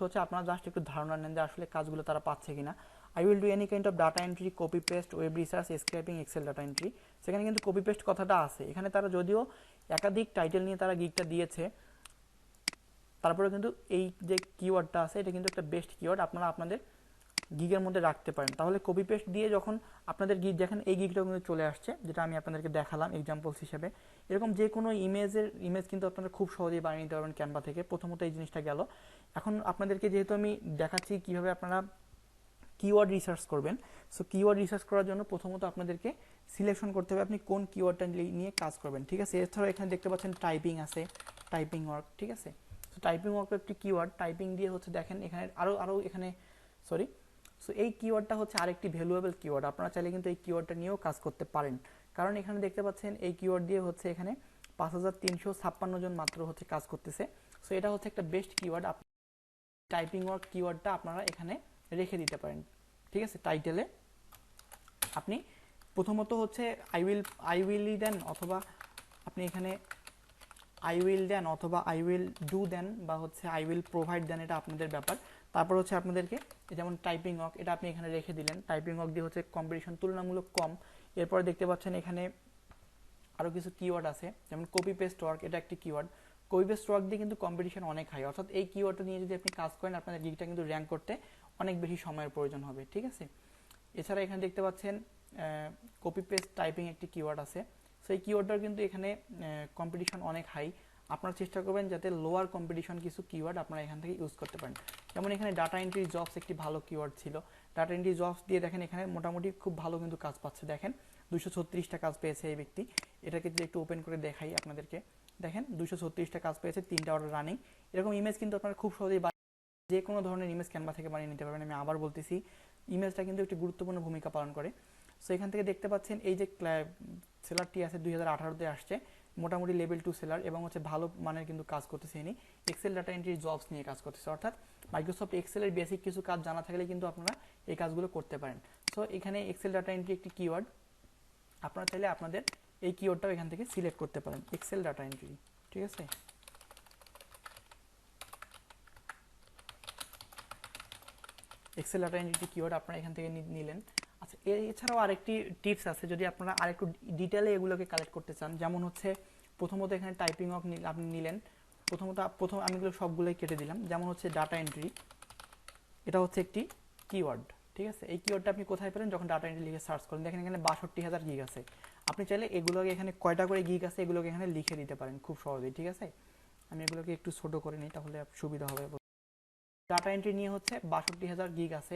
হচ্ছে, আপনারা জাস্ট একটু ধারণা নেন যে আসলে কাজগুলো তারা পাচ্ছে কিনা। I will do any kind of data entry, copy paste, web research, scraping, Excel data entry. সেখানে কিন্তু কপি পেস্ট কথাটা আছে, এখানে তারা যদিও একাধিক টাইটেল নিয়ে তারা গিগটা দিয়েছে, তারপরে কিন্তু এই যে কিওয়ার্ডটা আছে এটা কিন্তু একটা বেস্ট কিওয়ার্ড, আপনারা আপনাদের গিগের মধ্যে রাখতে পারেন। তাহলে কপি পেস্ট দিয়ে যখন আপনাদের গিগ, দেখেন এই গিগটাও কিন্তু চলে আসছে, যেটা আমি আপনাদেরকে দেখালাম এক্সাম্পলস হিসেবে। এরকম যে কোনো ইমেজ কিন্তু আপনারা খুব সহজেই বানিয়ে নিতে পারবেন ক্যানভা থেকে। প্রথমত এই জিনিসটা গেল। এখন আপনাদেরকে যেহেতু আমি দেখাচ্ছি কিভাবে আপনারা কিওয়ার্ড রিসার্চ করবেন, সো কিওয়ার্ড রিসার্চ করার জন্য প্রথমত আপনাদেরকে সিলেকশন করতে হবে আপনি কোন কিওয়ার্ডটা নিয়ে কাজ করবেন, ঠিক আছে। এছাড়াও এখানে দেখতে পাচ্ছেন টাইপিং আছে, টাইপিং ওয়ার্ক, ঠিক আছে। সো টাইপিং ওয়ার্ক একটি কিওয়ার্ড, টাইপিং দিয়ে হচ্ছে দেখেন এখানে আরও এখানে সরি, সো এই কিওয়ার্ডটা হচ্ছে আরেকটি ভ্যালুয়েবল কিওয়ার্ড, আপনারা চাইলে কিন্তু এই কিওয়ার্ডটা নিয়েও কাজ করতে পারেন, কারণ এখানে দেখতে পাচ্ছেন এই কিওয়ার্ড দিয়ে হচ্ছে এখানে 5,356 জন মাত্র হচ্ছে কাজ করতেছে। সো এটা হচ্ছে একটা বেস্ট কিওয়ার্ড, টাইপিং ওয়ার্ক কিওয়ার্ডটা আপনারা এখানে রেখে দিতে পারেন, ঠিক আছে। টাইটেলে আপনি প্রথমত হচ্ছে আই উইলই দেন, অথবা আপনি এখানে আই উইল দেন, অথবা আই উইল ডু দেন, বা হচ্ছে আই উইল প্রোভাইড দেন, এটা আপনাদের ব্যাপার। তারপর হচ্ছে আপনাদেরকে যেমন টাইপিং ওয়ার্ক, এটা আপনি এখানে রেখে দিলেন, টাইপিং ওয়ার্ক দিয়ে হচ্ছে কম্পিটিশন তুলনামূলক কম। এরপরে দেখতে পাচ্ছেন এখানে আরও কিছু কিওয়ার্ড আছে, যেমন কপি পেস্ট ওয়ার্ক, এটা একটি কিওয়ার্ড, কপি পেস্ট ওয়ার্ক দিয়ে কিন্তু কম্পিটিশন অনেক হাই, অর্থাৎ এই কিওয়ার্ডটা নিয়ে যদি আপনি কাজ করেন আপনাদের গিগটা কিন্তু র্যাঙ্ক করতে অনেক বেশি সময়ের প্রয়োজন হবে, ঠিক আছে। এছাড়া এখানে দেখতে পাচ্ছেন কপি পেস্ট টাইপিং একটি কিওয়ার্ড আছে, সো এই কিওয়ার্ডটার কিন্তু এখানে কম্পিটিশন অনেক হাই। আপনারা চেষ্টা করবেন যাতে লোয়ার কম্পিটিশন কিছু কিওয়ার্ড আপনারা এখান থেকে ইউজ করতে পারেন। যেমন এখানে ডাটা এন্ট্রি জবস একটি ভালো কিওয়ার্ড ছিল, ডাটা এন্ট্রি জবস দিয়ে দেখেন এখানে মোটামুটি খুব ভালো কিন্তু কাজ পাচ্ছে, দেখেন 236টা কাজ পেয়েছে এই ব্যক্তি। এটাকে যদি একটু ওপেন করে দেখাই আপনাদেরকে, দেখেন 236টা কাজ পেয়েছে, 3টা অর্ডার রানিং। এরকম ইমেজ কিন্তু আপনারা খুব সহজেই যে কোনো ধরনের ইমেজ ক্যানভা থেকে বানিয়ে নিতে পারবেন। আমি আবার বলতেছি, ইমেজটা কিন্তু একটি গুরুত্বপূর্ণ ভূমিকা পালন করে। সো এখান থেকে দেখতে পাচ্ছেন এই যে সেলারটি আছে 2018-তে আসছে, মোটামুটি লেভেল 2 সেলার, এবং হচ্ছে ভালো মানের কিন্তু কাজ করতেছে ইনি, এক্সেল ডাটা এন্ট্রি জবস নিয়ে কাজ করতেছে, অর্থাৎ মাইক্রোসফট এক্সেলের বেসিক কিছু কাজ জানা থাকলে কিন্তু আপনারা এই কাজগুলো করতে পারেন। সো এখানে এক্সেল ডাটা এন্ট্রি একটি কিওয়ার্ড, আপনারা চাইলে আপনাদের এই কিওয়ার্ডটাও এখান থেকে সিলেক্ট করতে পারেন, এক্সেল ডাটা এন্ট্রি, ঠিক আছে। এক্সেল ডাটা এন্ট্রি কিওয়ার্ড আপনারা এখান থেকে নিলেন। আচ্ছা, এছাড়াও আরেকটি টিপস আছে, যদি আপনারা আরেকটু ডিটেলে এগুলোকে কালেক্ট করতে চান, যেমন হচ্ছে প্রথমত এখানে টাইপিং ওয়ার্ক আপনি নিলেন, প্রথম আমি এগুলো সবগুলোই কেটে দিলাম। যেমন হচ্ছে ডাটা এন্ট্রি, এটা হচ্ছে একটি কিওয়ার্ড, ঠিক আছে। এই কিওয়ার্ডটা আপনি কোথায় পেলেন? যখন ডাটা এন্ট্রি লিখে সার্চ করেন, দেখেন এখানে 62,000 গিগ আছে। আপনি চাইলে এগুলোকে এখানে কয়টা করে গিগ আছে এগুলোকে এখানে লিখে দিতে পারেন খুব সহজেই, ঠিক আছে। আমি এগুলোকে একটু ছোট করে নিই তাহলে সুবিধা হবে। ডাটা এন্ট্রি নিয়ে হচ্ছে 62,000 গিগ আছে।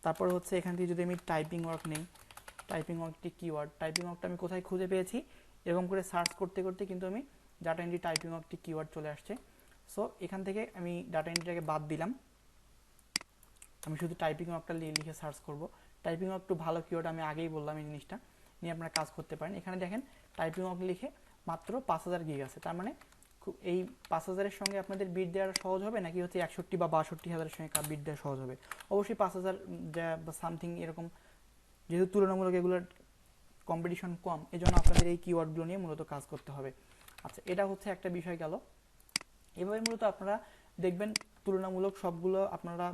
তারপর হচ্ছে এখান থেকে যদি আমি টাইপিং ওয়ার্ক নেই, টাইপিং ওয়ার্কটি কিওয়ার্ড, টাইপিং ওয়ার্কটা আমি কোথায় খুঁজে পেয়েছি, এরকম করে সার্চ করতে করতে কিন্তু আমি ডাটা এন্ট্রি টাইপিং ওয়ার্কটি কিওয়ার্ড চলে আসছে। সো এখান থেকে আমি ডাটা এন্ট্রিটাকে বাদ দিলাম, আমি শুধু টাইপিং ওয়ার্কটা লিখে সার্চ করব। টাইপিং ওয়ার্ক একটু ভালো কিওয়ার্ড, আমি আগেই বললাম এই জিনিসটা নিয়ে আপনারা কাজ করতে পারেন। এখানে দেখেন টাইপিং ওয়ার্ক লিখে মাত্র 5,000 গিগ আছে। তার মানে এই 5,000-এর সঙ্গে আপনাদের বিট দেওয়া সহজ হবে, নাকি হচ্ছে 61 বা 62,000-এর সঙ্গে বিট দেওয়া সহজ হবে? অবশ্যই 5,000 বা সামথিং এরকম, যেহেতু তুলনামূলক এগুলোর কম্পিটিশন কম, এই জন্য আপনাদের এই কিওয়ার্ডগুলো নিয়ে মূলত কাজ করতে হবে। আচ্ছা, এটা হচ্ছে একটা বিষয় গেল। এভাবে মূলত আপনারা দেখবেন তুলনামূলক সবগুলো আপনারা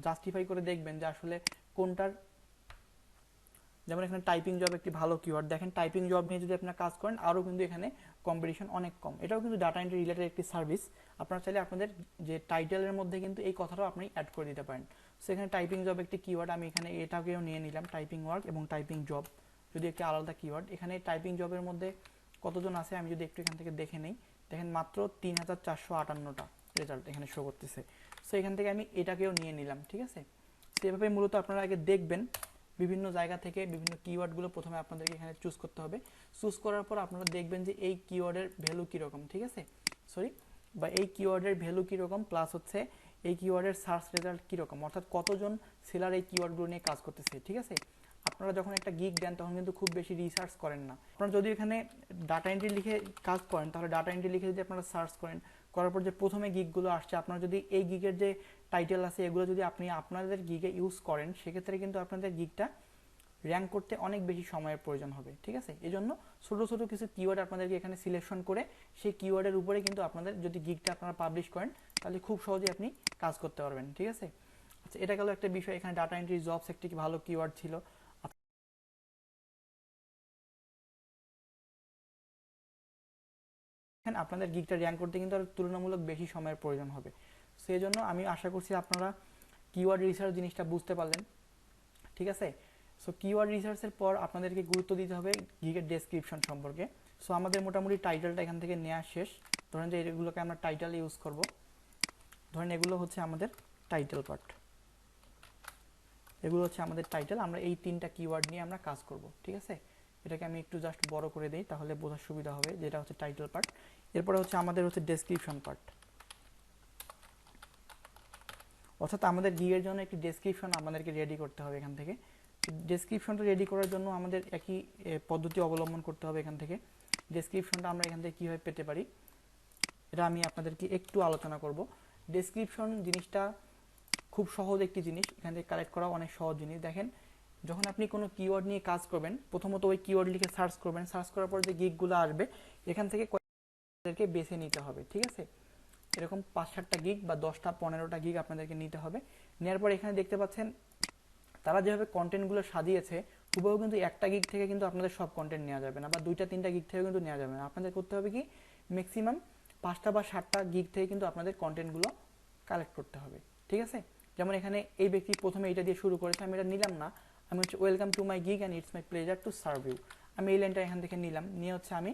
জাস্টিফাই করে দেখবেন যে আসলে কোনটার, যেমন এখানে টাইপিং জব একটি ভালো কিওয়ার্ড, দেখেন টাইপিং জব নিয়ে যদি আপনারা কাজ করেন আরও কিন্তু এখানে কম্পিটিশন অনেক কম। এটাও কিন্তু ডাটা এন্ট্রি রিলেটেড একটি সার্ভিস। আপনারা চাইলে আপনাদের যে টাইটেলের মধ্যে কিন্তু এই কথাটাও আপনি অ্যাড করে দিতে পারেন। সো এখানে টাইপিং জব একটি কিওয়ার্ড, আমি এখানে এটাকেও নিয়ে নিলাম, টাইপিং ওয়ার্ক এবং টাইপিং জব যদি একটি আলাদা কিওয়ার্ড। এখানে টাইপিং জবের মধ্যে কতজন আছে আমি যদি একটু এখান থেকে দেখে নেই, দেখেন মাত্র 3,458টা রেজাল্ট এখানে শো করতেছে। সো এখান থেকে আমি এটাকেও নিয়ে নিলাম, ঠিক আছে। সেভাবে মূলত আপনারা আগে দেখবেন বিভিন্ন জায়গা থেকে বিভিন্ন কিওয়ার্ডগুলো প্রথমে আপনাদেরকে এখানে চুজ করতে হবে। চুজ করার পর আপনারা দেখবেন যে এই কিওয়ার্ডের ভ্যালু কীরকম, ঠিক আছে, বা এই কিওয়ার্ডের ভ্যালু কীরকম, প্লাস হচ্ছে এই কিওয়ার্ডের সার্চ রেজাল্ট কীরকম, অর্থাৎ কতজন সেলার এই কিওয়ার্ডগুলো নিয়ে কাজ করতেছে, ঠিক আছে। আপনারা যখন একটা গিগ দেন তখন কিন্তু খুব বেশি রিসার্চ করেন না। আপনারা যদি এখানে ডাটা এন্ট্রি লিখে কাজ করেন, তাহলে ডাটা এন্ট্রি লিখে যদি আপনারা সার্চ করেন, করার পর যে প্রথমে গিগগুলো আসছে, আপনারা যদি এই গিগের যে টাইটেল আছে এগুলো যদি আপনি আপনাদের গিগে ইউজ করেন, সেক্ষেত্রে কিন্তু আপনাদের গিগটা র্যাঙ্ক করতে অনেক বেশি সময়ের প্রয়োজন হবে, ঠিক আছে। এই জন্য ছোটো ছোটো কিছু কিওয়ার্ড আপনাদেরকে এখানে সিলেকশন করে সেই কিওয়ার্ডের উপরে কিন্তু আপনাদের যদি গিগটা আপনারা পাবলিশ করেন তাহলে খুব সহজেই আপনি কাজ করতে পারবেন, ঠিক আছে। আচ্ছা, এটা গেল একটা বিষয়। এখানে ডাটা এন্ট্রি জবস একটি ভালো কিওয়ার্ড ছিল। এখানে আপনাদের গিগটা র্যাঙ্ক করতে কিন্তু আর তুলনামূলক বেশি সময়ের প্রয়োজন হবে। সেই জন্য আমি আশা করছি আপনারা কিওয়ার্ড রিসার্চ জিনিসটা বুঝতে পারলেন, ঠিক আছে। সো কিওয়ার্ড রিসার্চের পর আপনাদেরকে গুরুত্ব দিতে হবে গিগের ডেসক্রিপশন সম্পর্কে। সো আমাদের মোটামুটি টাইটেলটা এখান থেকে নেওয়া শেষ। ধরেন যে এগুলোকে আমরা টাইটেল ইউজ করব, ধরেন এগুলো হচ্ছে আমাদের টাইটেল পার্ট, এগুলো হচ্ছে আমাদের টাইটেল। আমরা এই 3টা কিওয়ার্ড নিয়ে আমরা কাজ করব, ঠিক আছে। এটাকে আমি একটু জাস্ট বড় করে দিই তাহলে বোঝার সুবিধা হবে, যেটা হচ্ছে টাইটেল পার্ট। এরপরে হচ্ছে আমাদের হচ্ছে ডেসক্রিপশন পার্ট, অর্থাৎ আমাদের গিগের জন্য একটি ডেসক্রিপশন আমাদেরকে রেডি করতে হবে। এখান থেকে ডেসক্রিপশনটা রেডি করার জন্য আমাদের একই পদ্ধতি অবলম্বন করতে হবে। এখান থেকে ডেসক্রিপশনটা আমরা এখান থেকে কীভাবে পেতে পারি এটা আমি আপনাদেরকে একটু আলোচনা করব। ডেসক্রিপশন জিনিসটা খুব সহজ একটি জিনিস, এখান থেকে কালেক্ট করা অনেক সহজ জিনিস। দেখেন, যখন আপনি কোনো কিওয়ার্ড নিয়ে কাজ করবেন, প্রথমত ওই কিওয়ার্ড লিখে সার্চ করবেন, সার্চ করার পর যে গিগগুলো আসবে এখান থেকে কয়েকটাকে বেছে নিতে হবে, ঠিক আছে। এরকম 5-7টা গিগ বা 10টা-15টা গিগ আপনাদেরকে নিতে হবে। নেওয়ার পর এখানে দেখতে পাচ্ছেন তারা যেভাবে কন্টেন্টগুলো সাজিয়েছে, হুবহু কিন্তু একটা গিগ থেকে কিন্তু আপনাদের সব কন্টেন্ট নেওয়া যাবে না, বা 2টা-3টা গিগ থেকে কিন্তু নেওয়া যাবে না। আপনাদের করতে হবে কি, ম্যাক্সিমাম 5টা বা 7টা গিগ থেকে কিন্তু আপনাদের কন্টেন্টগুলো কালেক্ট করতে হবে, ঠিক আছে। যেমন এখানে এই ব্যক্তি প্রথমে এটা দিয়ে শুরু করেছে, আমি এটা নিলাম না, আমি হচ্ছে welcome to my gig and it's my pleasure to serve you, আমি এই লাইনটা এখান থেকে নিলাম, নিয়ে হচ্ছে আমি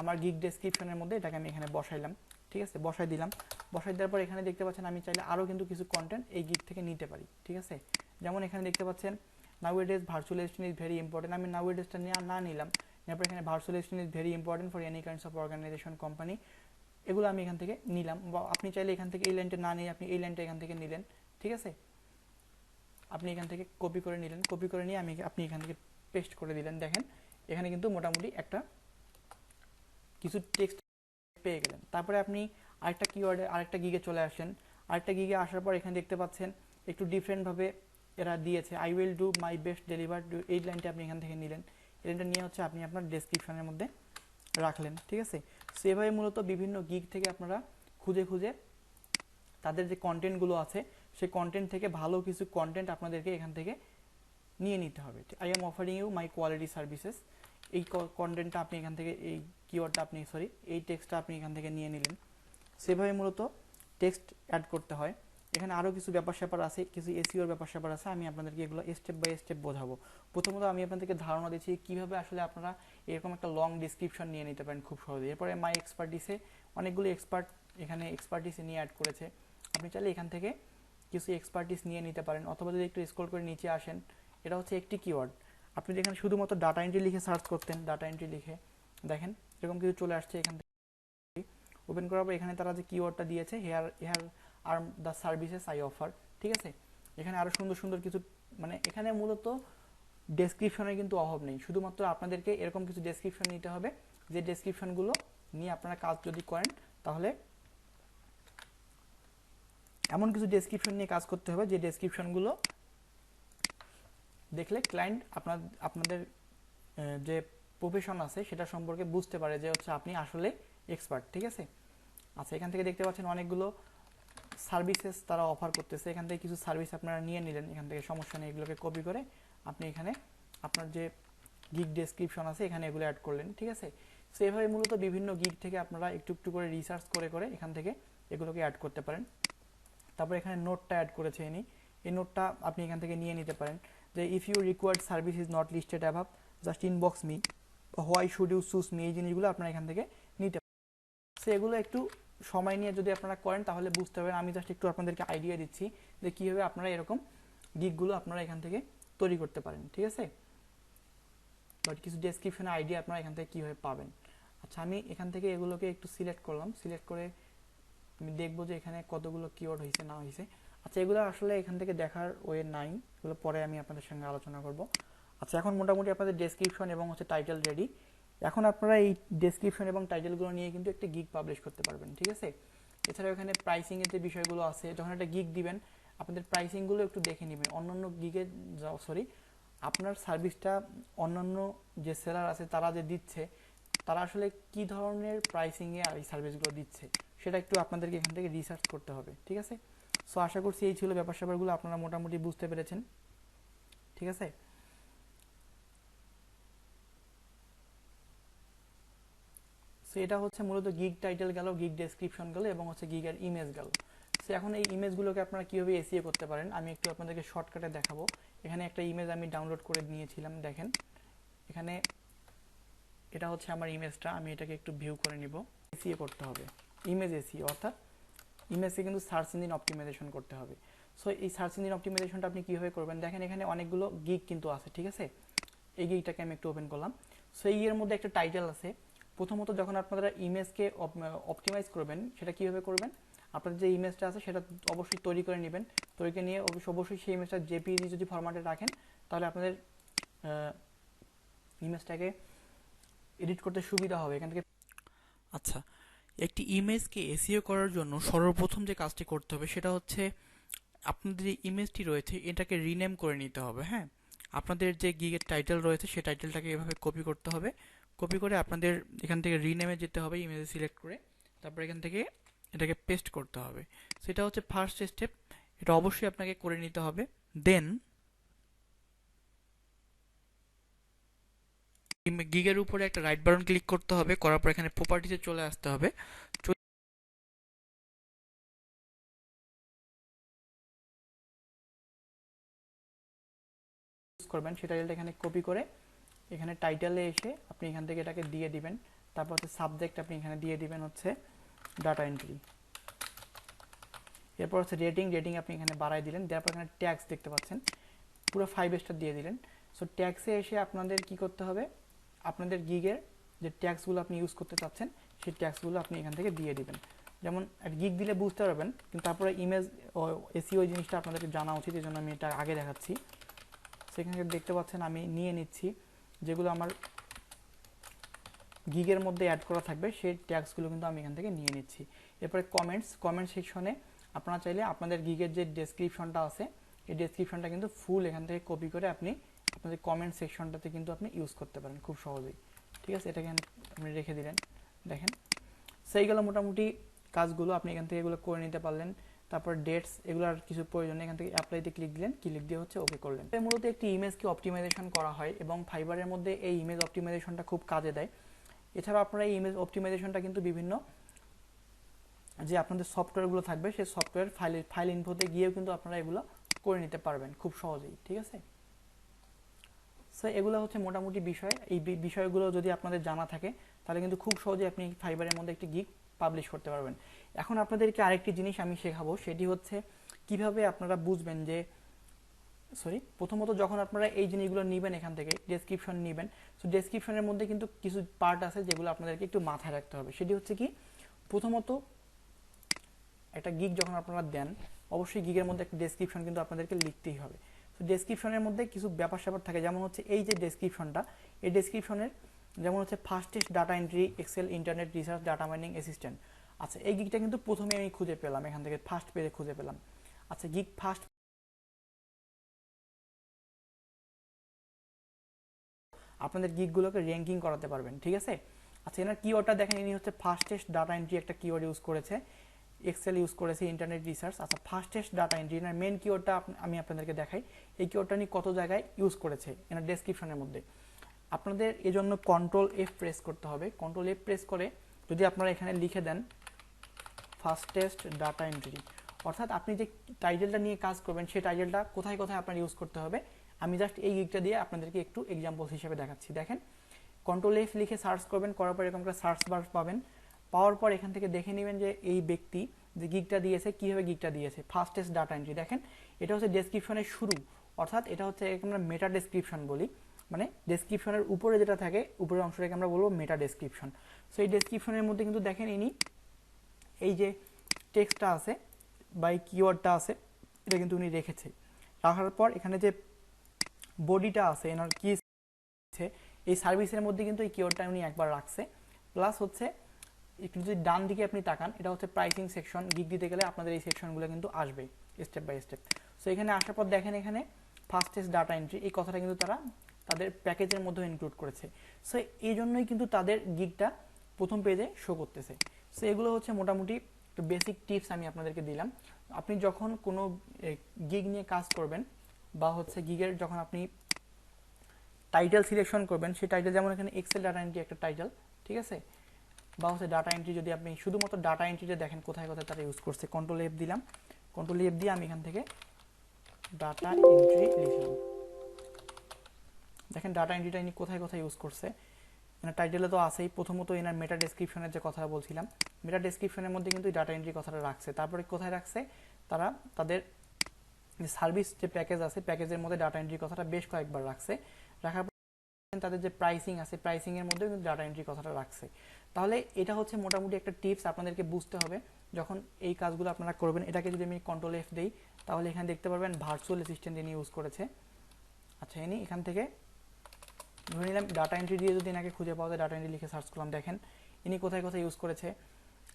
আমার গিগ ডেসক্রিপশনের মধ্যে এটাকে আমি এখানে বসাইলাম, ঠিক আছে, বসাই দিলাম। বসাই দেওয়ার পর এখানে দেখতে পাচ্ছেন আমি চাইলে আরও কিন্তু কিছু কন্টেন্ট এই গিগ থেকে নিতে পারি, ঠিক আছে। যেমন এখানে দেখতে পাচ্ছেন nowadays virtual assistant is very important, আমি নাউএডেজটা না নিলাম। তারপর এখানে virtual assistant is very important for any kinds of organisation company, এগুলো আমি এখান থেকে নিলাম। বা আপনি চাইলে এখান থেকে এই লাইনটা না নিয়ে আপনি এই লাইনটা এখান থেকে নিলেন, ঠিক আছে। আপনি এখান থেকে কপি করে নিলেন, কপি করে নিয়ে আপনি এখান থেকে পেস্ট করে দিলেন। দেখেন এখানে কিন্তু মোটামুটি একটা কিছু টেক্সট পেয়ে গেলেন। তারপরে আপনি আরেকটা কিওয়ার্ডে আরেকটা গিগে চলে আসেন। আরেকটা গিগে আসার পর এখানে দেখতে পাচ্ছেন একটু ডিফারেন্টভাবে এরা দিয়েছে, I will do my best deliver, এই লাইনটা আপনি এখান থেকে নিলেন। এই লাইনটা নিয়ে হচ্ছে আপনি আপনার ডেসক্রিপশনের মধ্যে রাখলেন, ঠিক আছে। সেভাবে মূলত বিভিন্ন গিগ থেকে আপনারা খুঁজে খুঁজে তাদের যে কন্টেন্টগুলো আছে সেই কন্টেন্ট থেকে ভালো কিছু কন্টেন্ট আপনাদেরকে এখান থেকে নিয়ে নিতে হবে। I am offering you my quality services, এই কন্টেন্টটা আপনি এখান থেকে এই কিওয়ার্ডটা আপনি এই টেক্সটটা আপনি এখান থেকে নিয়ে নিলেন। সেভাবে মূলত টেক্সট অ্যাড করতে হয়। এখানে আরও কিছু ব্যাপার স্যাপার আছে, কিছু এসইওর ব্যাপার স্যাপার আছে, আমি আপনাদেরকে এগুলো স্টেপ বাই স্টেপ বোঝাবো। প্রথমত আমি আপনাদেরকে ধারণা দিচ্ছি কীভাবে আসলে আপনারা এরকম একটা লং ডিসক্রিপশন নিয়ে নিতে পারেন খুব সহজে। এরপরে মাই এক্সপার্টিসে অনেকগুলো এখানে এক্সপার্টিস নিয়ে অ্যাড করেছে, আপনি চাইলে এখান থেকে কিছু এক্সপার্টিস নিয়ে নিতে পারেন। অথবা যদি একটু স্ক্রল করে নিচে আসেন, এটা হচ্ছে একটি কিওয়ার্ড। আপনি যেখানে শুধুমাত্র ডাটা এন্ট্রি লিখে সার্চ করতেন, ডাটা এন্ট্রি লিখে দেখেন এরকম কিছু চলে আসছে। এখান থেকে ওপেন করার পর এখানে তারা যে কিওয়ার্ডটা দিয়েছে, here are the services I offer, ঠিক আছে। এখানে আরও সুন্দর সুন্দর কিছু, মানে এখানে মূলত ডেসক্রিপশনের কিন্তু অভাব নেই, শুধুমাত্র আপনাদেরকে এরকম কিছু ডেসক্রিপশন নিতে হবে, যে ডেসক্রিপশনগুলো নিয়ে আপনারা কাজ যদি করেন তাহলে এমন কিছু ডেসক্রিপশন নিয়ে কাজ করতে হবে যে ডেসক্রিপশনগুলো দেখলে ক্লায়েন্ট আপনাদের যে প্রফেশন আছে সেটা সম্পর্কে বুঝতে পারে যে হচ্ছে আপনি আসলে এক্সপার্ট, ঠিক আছে। আচ্ছা, এখান থেকে দেখতে পাচ্ছেন অনেকগুলো সার্ভিসেস তারা অফার করতেছে। এখান থেকে কিছু সার্ভিস আপনারা নিয়ে নিলেন, এখান থেকে সমস্যা নেই, এগুলোকে কপি করে আপনি এখানে আপনার যে গিগ ডেসক্রিপশন আছে এখানে এগুলো অ্যাড করলেন, ঠিক আছে। সো এভাবে মূলত বিভিন্ন গিগ থেকে আপনারা একটু একটু করে রিসার্চ করে করে এখান থেকে এগুলোকে অ্যাড করতে পারেন। তারপর এখানে নোটটা অ্যাড করেছে ইনি, এই নোটটা আপনি এখান থেকে নিয়ে নিতে পারেন যে if you required service is not listed above just inbox me, why should you choose me, এই জিনিসগুলো আপনারা এখান থেকে নিতে পারেন। সো এগুলো একটু সময় নিয়ে যদি আপনারা করেন তাহলে বুঝতে পারবেন। আমি জাস্ট একটু আপনাদেরকে আইডিয়া দিচ্ছি যে কীভাবে আপনারা এরকম গিগগুলো আপনারা এখান থেকে তৈরি করতে পারেন, ঠিক আছে। বাট কিছু ডেসক্রিপশনে আইডিয়া আপনারা এখান থেকে কীভাবে পাবেন। আচ্ছা, আমি এখান থেকে এগুলোকে একটু সিলেক্ট করলাম, সিলেক্ট করে আমি দেখবো যে এখানে কতগুলো কিওয়ার্ড হয়েছে না হয়েছে। আচ্ছা, এগুলো আসলে এখান থেকে দেখার ওয়ে নাই, এগুলো পরে আমি আপনাদের সঙ্গে আলোচনা করব। আচ্ছা, এখন মোটামুটি আপনাদের ডেসক্রিপশন এবং হচ্ছে টাইটেল রেডি। এখন আপনারা এই ডেসক্রিপশন এবং টাইটেলগুলো নিয়ে কিন্তু একটা গিগ পাবলিশ করতে পারবেন, ঠিক আছে। এছাড়াও এখানে প্রাইসিংয়ের যে বিষয়গুলো আছে, যখন একটা গিগ দিবেন আপনাদের প্রাইসিংগুলো একটু দেখে নেবেন। অন্যান্য গিগের আপনার সার্ভিসটা অন্যান্য যে সেলার আছে তারা যে দিচ্ছে, তারা আসলে কি ধরনের প্রাইসিংয়ে এই সার্ভিসগুলো দিচ্ছে সেটা একটু আপনাদেরকে এখান থেকে রিসার্চ করতে হবে, ঠিক আছে। সো আশা করছি এই ছিল ব্যাপার স্যাপারগুলো আপনারা মোটামুটি বুঝতে পেরেছেন, ঠিক আছে। সো এটা হচ্ছে মূলত গিগ টাইটেল গেল, গিগ ডেসক্রিপশন গেল এবং হচ্ছে গিগের ইমেজ গেল। সো এখন এই ইমেজগুলোকে আপনারা কীভাবে এসইও করতে পারেন আমি একটু আপনাদেরকে শর্টকাটে দেখাবো। এখানে একটা ইমেজ আমি ডাউনলোড করে নিয়েছিলাম, দেখেন এখানে এটা হচ্ছে আমার ইমেজটা, আমি এটাকে একটু ভিউ করে নিব। এসইও করতে হবে, ইমেজ এসইও, অর্থাৎ ইমেজকে কিন্তু সার্চ ইঞ্জিন অপটিমাইজেশন করতে হবে। সো এই সার্চ ইঞ্জিন অপটিমাইজেশনটা আপনি কীভাবে করবেন, দেখেন এখানে অনেকগুলো গিগ কিন্তু আছে, ঠিক আছে। এই গিগটাকে আমি একটু ওপেন করলাম। সো এই এর মধ্যে একটা টাইটেল আছে। প্রথমত যখন আপনারা ইমেজকে অপটিমাইজ করবেন সেটা কীভাবে করবেন, আপনাদের যে ইমেজটা আছে সেটা অবশ্যই তৈরি করে নেবেন। তৈরি করে নিয়ে অবশ্যই সেই ইমেজটা জেপিইজি যদি ফরম্যাটে রাখেন তাহলে আপনাদের ইমেজটাকে এডিট করতে সুবিধা হবে এখান থেকে। আচ্ছা, একটি ইমেজকে এসইও করার জন্য সর্বপ্রথম যে কাজটি করতে হবে সেটা হচ্ছে আপনাদের যে ইমেজটি রয়েছে এটাকে রিনেম করে নিতে হবে। হ্যাঁ, আপনাদের যে গিগের টাইটেল রয়েছে সেই টাইটেলটাকে এভাবে কপি করতে হবে। কপি করে আপনাদের এখান থেকে রিনেমে যেতে হবে, ইমেজে সিলেক্ট করে তারপর এখান থেকে এটাকে পেস্ট করতে হবে। সেটা হচ্ছে ফার্স্ট স্টেপ, এটা অবশ্যই আপনাকে করে নিতে হবে। দেন গিগের উপরে একটা রাইট বাটন ক্লিক করতে হবে, করার পর এখানে প্রপার্টিতে চলে আসতে হবে। করবেন সেই টাইটেলটা এখানে কপি করে এখানে টাইটেলে এসে আপনি এখান থেকে এটাকে দিয়ে দিবেন। তারপর হচ্ছে সাবজেক্ট আপনি এখানে দিয়ে দিবেন হচ্ছে ডাটা এন্ট্রি। এরপর হচ্ছে রেটিং আপনি এখানে বাড়াই দিলেন, দেওয়ার পর এখানে ট্যাক্স দেখতে পাচ্ছেন পুরো 5 স্টার দিয়ে দিলেন। সো ট্যাক্সে এসে আপনাদের কি করতে হবে, আপনাদের গিগের যে ট্যাক্সগুলো আপনি ইউজ করতে চাচ্ছেন সেই ট্যাক্সগুলো আপনি এখান থেকে দিয়ে দিবেন। যেমন গিগ দিলে বুঝতে পারবেন, কিন্তু তারপরে ইমেজ এসইও জিনিসটা আপনাদেরকে জানা উচিত, এই জন্য আমি এটা আগে দেখাচ্ছি। সেখানে দেখতে পাচ্ছেন আমি নিয়ে নিচ্ছি যেগুলো আমার গিগের মধ্যে অ্যাড করা থাকবে সেই ট্যাক্সগুলো কিন্তু আমি এখান থেকে নিয়ে নিচ্ছি। এরপরে কমেন্ট সেকশনে আপনারা চাইলে আপনাদের গিগের যে ডেসক্রিপশনটা আছে এই ডেসক্রিপশনটা কিন্তু ফুল এখান থেকে কপি করে আপনি আপনাদের কমেন্ট সেকশনটাতে কিন্তু আপনি ইউজ করতে পারেন খুব সহজেই, ঠিক আছে। এটাকে আপনি রেখে দিলেন, দেখেন সেইগুলো মোটামুটি কাজগুলো আপনি এখান থেকে এগুলো করে নিতে পারলেন। তারপর ডেটস, এগুলো আর কিছু প্রয়োজন নেই, এখান থেকে অ্যাপ্লাইতে ক্লিক দিলেন, ক্লিক দিয়ে হচ্ছে ওকে করলেন। মূলত একটি ইমেজকে অপটিমাইজেশন করা হয় এবং ফাইবারের মধ্যে এই ইমেজ অপটিমাইজেশনটা খুব কাজে দেয়। এছাড়াও আপনারা এই ইমেজ অপটিমাইজেশনটা কিন্তু বিভিন্ন যে আপনাদের সফটওয়্যারগুলো থাকবে সেই সফটওয়্যার ফাইল ইনফোতে গিয়েও কিন্তু আপনারা এগুলো করে নিতে পারবেন খুব সহজেই, ঠিক আছে। সো এগুলো হচ্ছে মোটামুটি বিষয়। এই বিষয়গুলো যদি আপনাদের জানা থাকে তাহলে কিন্তু খুব সহজে আপনি ফাইবারের মধ্যে একটি গিগ পাবলিশ করতে পারবেন। এখন আপনাদেরকে আরেকটি জিনিস আমি শেখাবো, সেটি হচ্ছে কিভাবে আপনারা বুঝবেন যে প্রথমত যখন আপনারা এই জিনিসগুলো নেবেন এখান থেকে ডেসক্রিপশন নেবেন, সো ডেসক্রিপশনের মধ্যে কিন্তু কিছু পার্ট আছে যেগুলো আপনাদেরকে একটু মাথায় রাখতে হবে। সেটি হচ্ছে কি, প্রথমত একটা গিগ যখন আপনারা দেন অবশ্যই গিগের মধ্যে একটা ডেসক্রিপশন কিন্তু আপনাদেরকে লিখতেই হবে। তো ডেসক্রিপশনের মধ্যে কিছু ব্যাপার স্যাপার থাকে, যেমন হচ্ছে এই যে ডেসক্রিপশনটা, এই ডেসক্রিপশনের যেমন হচ্ছে fastest data entry Excel internet research data mining assistant. আচ্ছা, এই গিগটা কিন্তু প্রথমে আমি খুঁজে পেলাম, এখান থেকে ফার্স্ট পেজে খুঁজে পেলাম। আচ্ছা, গিগ ফার্স্ট আপনাদের গিগগুলোকে র্যাঙ্কিং করাতে পারবেন, ঠিক আছে। আচ্ছা, এনার কিওয়ার্ডটা দেখেন, ইনি হচ্ছে ফাস্টেস্ট ডাটা এন্ট্রি একটা কিওয়ার্ড ইউজ করেছে, এক্সেল ইউজ করেছে, ইন্টারনেট রিসার্চ। আচ্ছা, ফাস্টেস্ট ডাটা এন্ট্রি এনার মেন কিওয়ার্ডটা আমি আপনাদেরকে দেখাই, এই কিওয়ার্ডটা নিয়ে কত জায়গায় ইউজ করেছে এনার ডেসক্রিপশনের মধ্যে। আপনাদের এজন্য কন্ট্রোল এফ প্রেস করতে হবে। কন্ট্রোল এফ প্রেস করে যদি আপনারা এখানে লিখে দেন ফাস্টেস্ট ডাটা এন্ট্রি, অর্থাৎ আপনি যে টাইটেলটা নিয়ে কাজ করবেন সেই টাইটেলটা কোথায় কোথায় আপনার ইউজ করতে হবে, আমি জাস্ট এই গিগটা দিয়ে আপনাদেরকে একটু এক্সাম্পল হিসেবে দেখাচ্ছি। দেখেন, কন্ট্রোল এফ লিখে সার্চ করবেন, করার পর এরকম একটা সার্চ বার পাবেন। পাওয়ার পর এখান থেকে দেখে নেবেন যে এই ব্যক্তি যে গিগটা দিয়েছে কীভাবে গিগটা দিয়েছে, ফাস্টেস্ট ডাটা এন্ট্রি। দেখেন, এটা হচ্ছে ডেসক্রিপশনের শুরু, অর্থাৎ এটা হচ্ছে আমরা মেটা ডেসক্রিপশন বলি, মানে ডেসক্রিপশনের উপরে যেটা থাকে উপরের অংশটাকে আমরা বলবো মেটা ডেসক্রিপশন। সো এই ডেসক্রিপশনের মধ্যে কিন্তু দেখেন ইনি এই যে টেক্সটটা আছে বা এই কিওয়ার্ডটা আছে এটা কিন্তু উনি রেখেছে। রাখার পর এখানে যে বডিটা আছে এনার কি আছে, এই সার্ভিসের মধ্যে কিন্তু এই কিওয়ার্ডটা উনি একবার রাখছে। প্লাস হচ্ছে একটু যদি ডান দিকে আপনি তাকান, এটা হচ্ছে প্রাইসিং সেকশন। গিগ দিতে গেলে আপনাদের এই সেকশনগুলো কিন্তু আসবেই স্টেপ বাই স্টেপ। সো এখানে আসার পর দেখেন এখানে ফাস্টেস্ট ডাটা এন্ট্রি, এই কথাটা কিন্তু তারা তাদের প্যাকেজের মধ্যে ইনক্লুড করেছে। সো এই জন্যই কিন্তু তাদের গিগটা প্রথম পেজে শো করতেছে। সো এগুলো হচ্ছে মোটামুটি বেসিক টিপস আমি আপনাদেরকে দিলাম। আপনি যখন কোনো গিগ নিয়ে কাজ করবেন বা হচ্ছে গিগের যখন আপনি টাইটেল সিলেকশন করবেন, সেই টাইটেল যেমন এখানে এক্সেল ডাটা এন্ট্রি একটা টাইটেল, ঠিক আছে, বা হচ্ছে ডাটা এন্ট্রি যদি আপনি শুধুমাত্র ডাটা এন্ট্রিতে দেখেন কোথায় কোথায় তারা ইউজ করছে, কন্ট্রোল এফ দিলাম, কন্ট্রোল এফ দিয়ে আমি এখান থেকে ডাটা এন্ট্রি লিখলাম। দেখেন ডাটা এন্ট্রিটা ইনি কোথায় কোথায় ইউজ করছে, এনার টাইটেলে তো আছেই। প্রথমত এনার মেটা ডেসক্রিপশনের যে কথা বলছিলাম, মেটা ডেসক্রিপশনের মধ্যে কিন্তু ডাটা এন্ট্রি কথাটা রাখছে। তারপরে কোথায় রাখছে, তারা তাদের যে সার্ভিস যে প্যাকেজ আছে প্যাকেজের মধ্যে ডাটা এন্ট্রি কথাটা বেশ কয়েকবার রাখছে। রাখার পর তাদের যে প্রাইসিং আছে প্রাইসিংয়ের মধ্যেও কিন্তু ডাটা এন্ট্রি কথাটা রাখছে। তাহলে এটা হচ্ছে মোটামুটি একটা টিপস আপনাদেরকে বুঝতে হবে যখন এই কাজগুলো আপনারা করবেন। এটাকে যদি আমি কন্ট্রোল এফ দিই তাহলে এখানে দেখতে পারবেন ভার্চুয়াল অ্যাসিস্ট্যান্ট ইনি ইউজ করেছে। আচ্ছা, ইনি এখান থেকে ধরে নিলাম ডাটা এন্ট্রি দিয়ে যদি এনাকে খুঁজে পাওয়া যায়, ডাটা এন্ট্রি লিখে সার্চ করলাম, দেখেন ইনি কোথায় কোথায় ইউজ করেছে।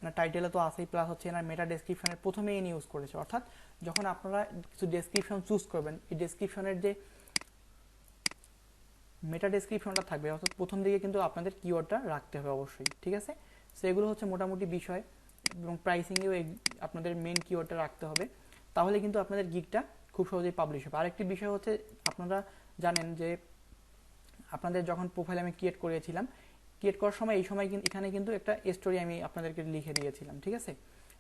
এনার টাইটেলে তো আছেই, প্লাস হচ্ছে এনার মেটা ডেসক্রিপশনের প্রথমেই ইনি ইউজ করেছে। অর্থাৎ যখন আপনারা কিছু ডেসক্রিপশন চুজ করবেন, এই ডেসক্রিপশনের যে মেটা ডেসক্রিপশনটা থাকবে, অর্থাৎ প্রথম দিকে কিন্তু আপনাদের কিওয়ার্ডটা রাখতে হবে অবশ্যই, ঠিক আছে। সো এগুলো হচ্ছে মোটামুটি বিষয়, এবং প্রাইসিংয়েও আপনাদের মেন কিওয়ার্ডটা রাখতে হবে, তাহলে কিন্তু আপনাদের গিগটা খুব সহজেই পাবলিশ হবে। আরেকটি বিষয় হচ্ছে, আপনারা জানেন যে আপনাদের যখন প্রোফাইল আমি ক্রিয়েট করেছিলাম, ক্রিয়েট করার সময় এই সময় কিন্তু এখানে কিন্তু একটা স্টোরি আমি আপনাদেরকে লিখে দিয়েছিলাম, ঠিক আছে।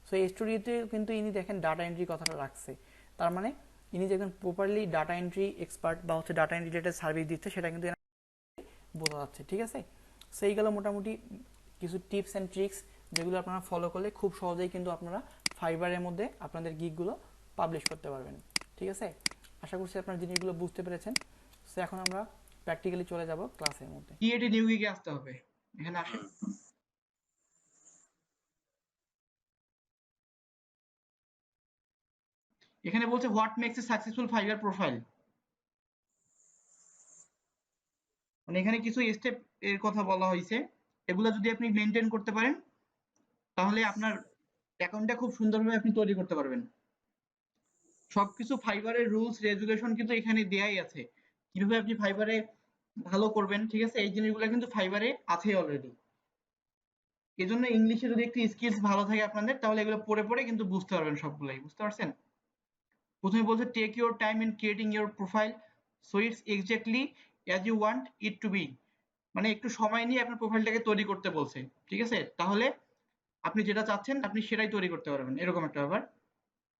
সো এই স্টোরিতে কিন্তু ইনি দেখেন ডাটা এন্ট্রি কথাটা রাখছে, তার মানে ইনি যখন প্রপারলি ডাটা এন্ট্রি এক্সপার্ট বা হচ্ছে ডাটা এন্ট্রি রিলেটেড সার্ভিস দিচ্ছে সেটা কিন্তু বোঝা যাচ্ছে, ঠিক আছে। সো এইগুলো মোটামুটি কিছু টিপস অ্যান্ড ট্রিক্স যেগুলো আপনারা ফলো করলে খুব সহজেই কিন্তু আপনারা ফাইবারের মধ্যে আপনাদের গিগগুলো পাবলিশ করতে পারবেন, ঠিক আছে। আশা করছি আপনারা জিনিসগুলো বুঝতে পেরেছেন। সো এখন আমরা প্র্যাকটিক্যালি চলে যাব ক্লাসের মধ্যে। ক্রিয়েট নিউ গিগে আসতে হবে, এখানে আসেন। এখানে বলছে what makes a successful Fiverr profile, মানে এখানে কিছু স্টেপ এর কথা বলা হয়েছে। এগুলো যদি আপনি মেনটেন করতে পারেন তাহলে আপনার অ্যাকাউন্টটা খুব সুন্দরভাবে আপনি তৈরি করতে পারবেন। সবকিছু ফাইবারের রুলস রেগুলেশন কিন্তু এখানে দেয়াই আছে, কিভাবে আপনি ফাইবারে ভালো করবেন, ঠিক আছে। এই জিনিসগুলো কিন্তু ফাইবারে আছে অলরেডি। এজন্য ইংলিশে যদি একটু স্কিলস ভালো থাকে আপনাদের, তাহলে এগুলো পড়ে পড়ে কিন্তু বুঝতে পারবেন সবগুলাই, বুঝতে পারছেন। প্রথমে বলছে take your time in creating your profile so it's exactly as you want it to be, মানে একটু সময় নিয়ে আপনার প্রোফাইলটাকে তৈরি করতে বলছে, ঠিক আছে। তাহলে আপনি যেটা চাচ্ছেন আপনি সেটাই তৈরি করতে পারবেন, এরকম একটা ব্যাপার।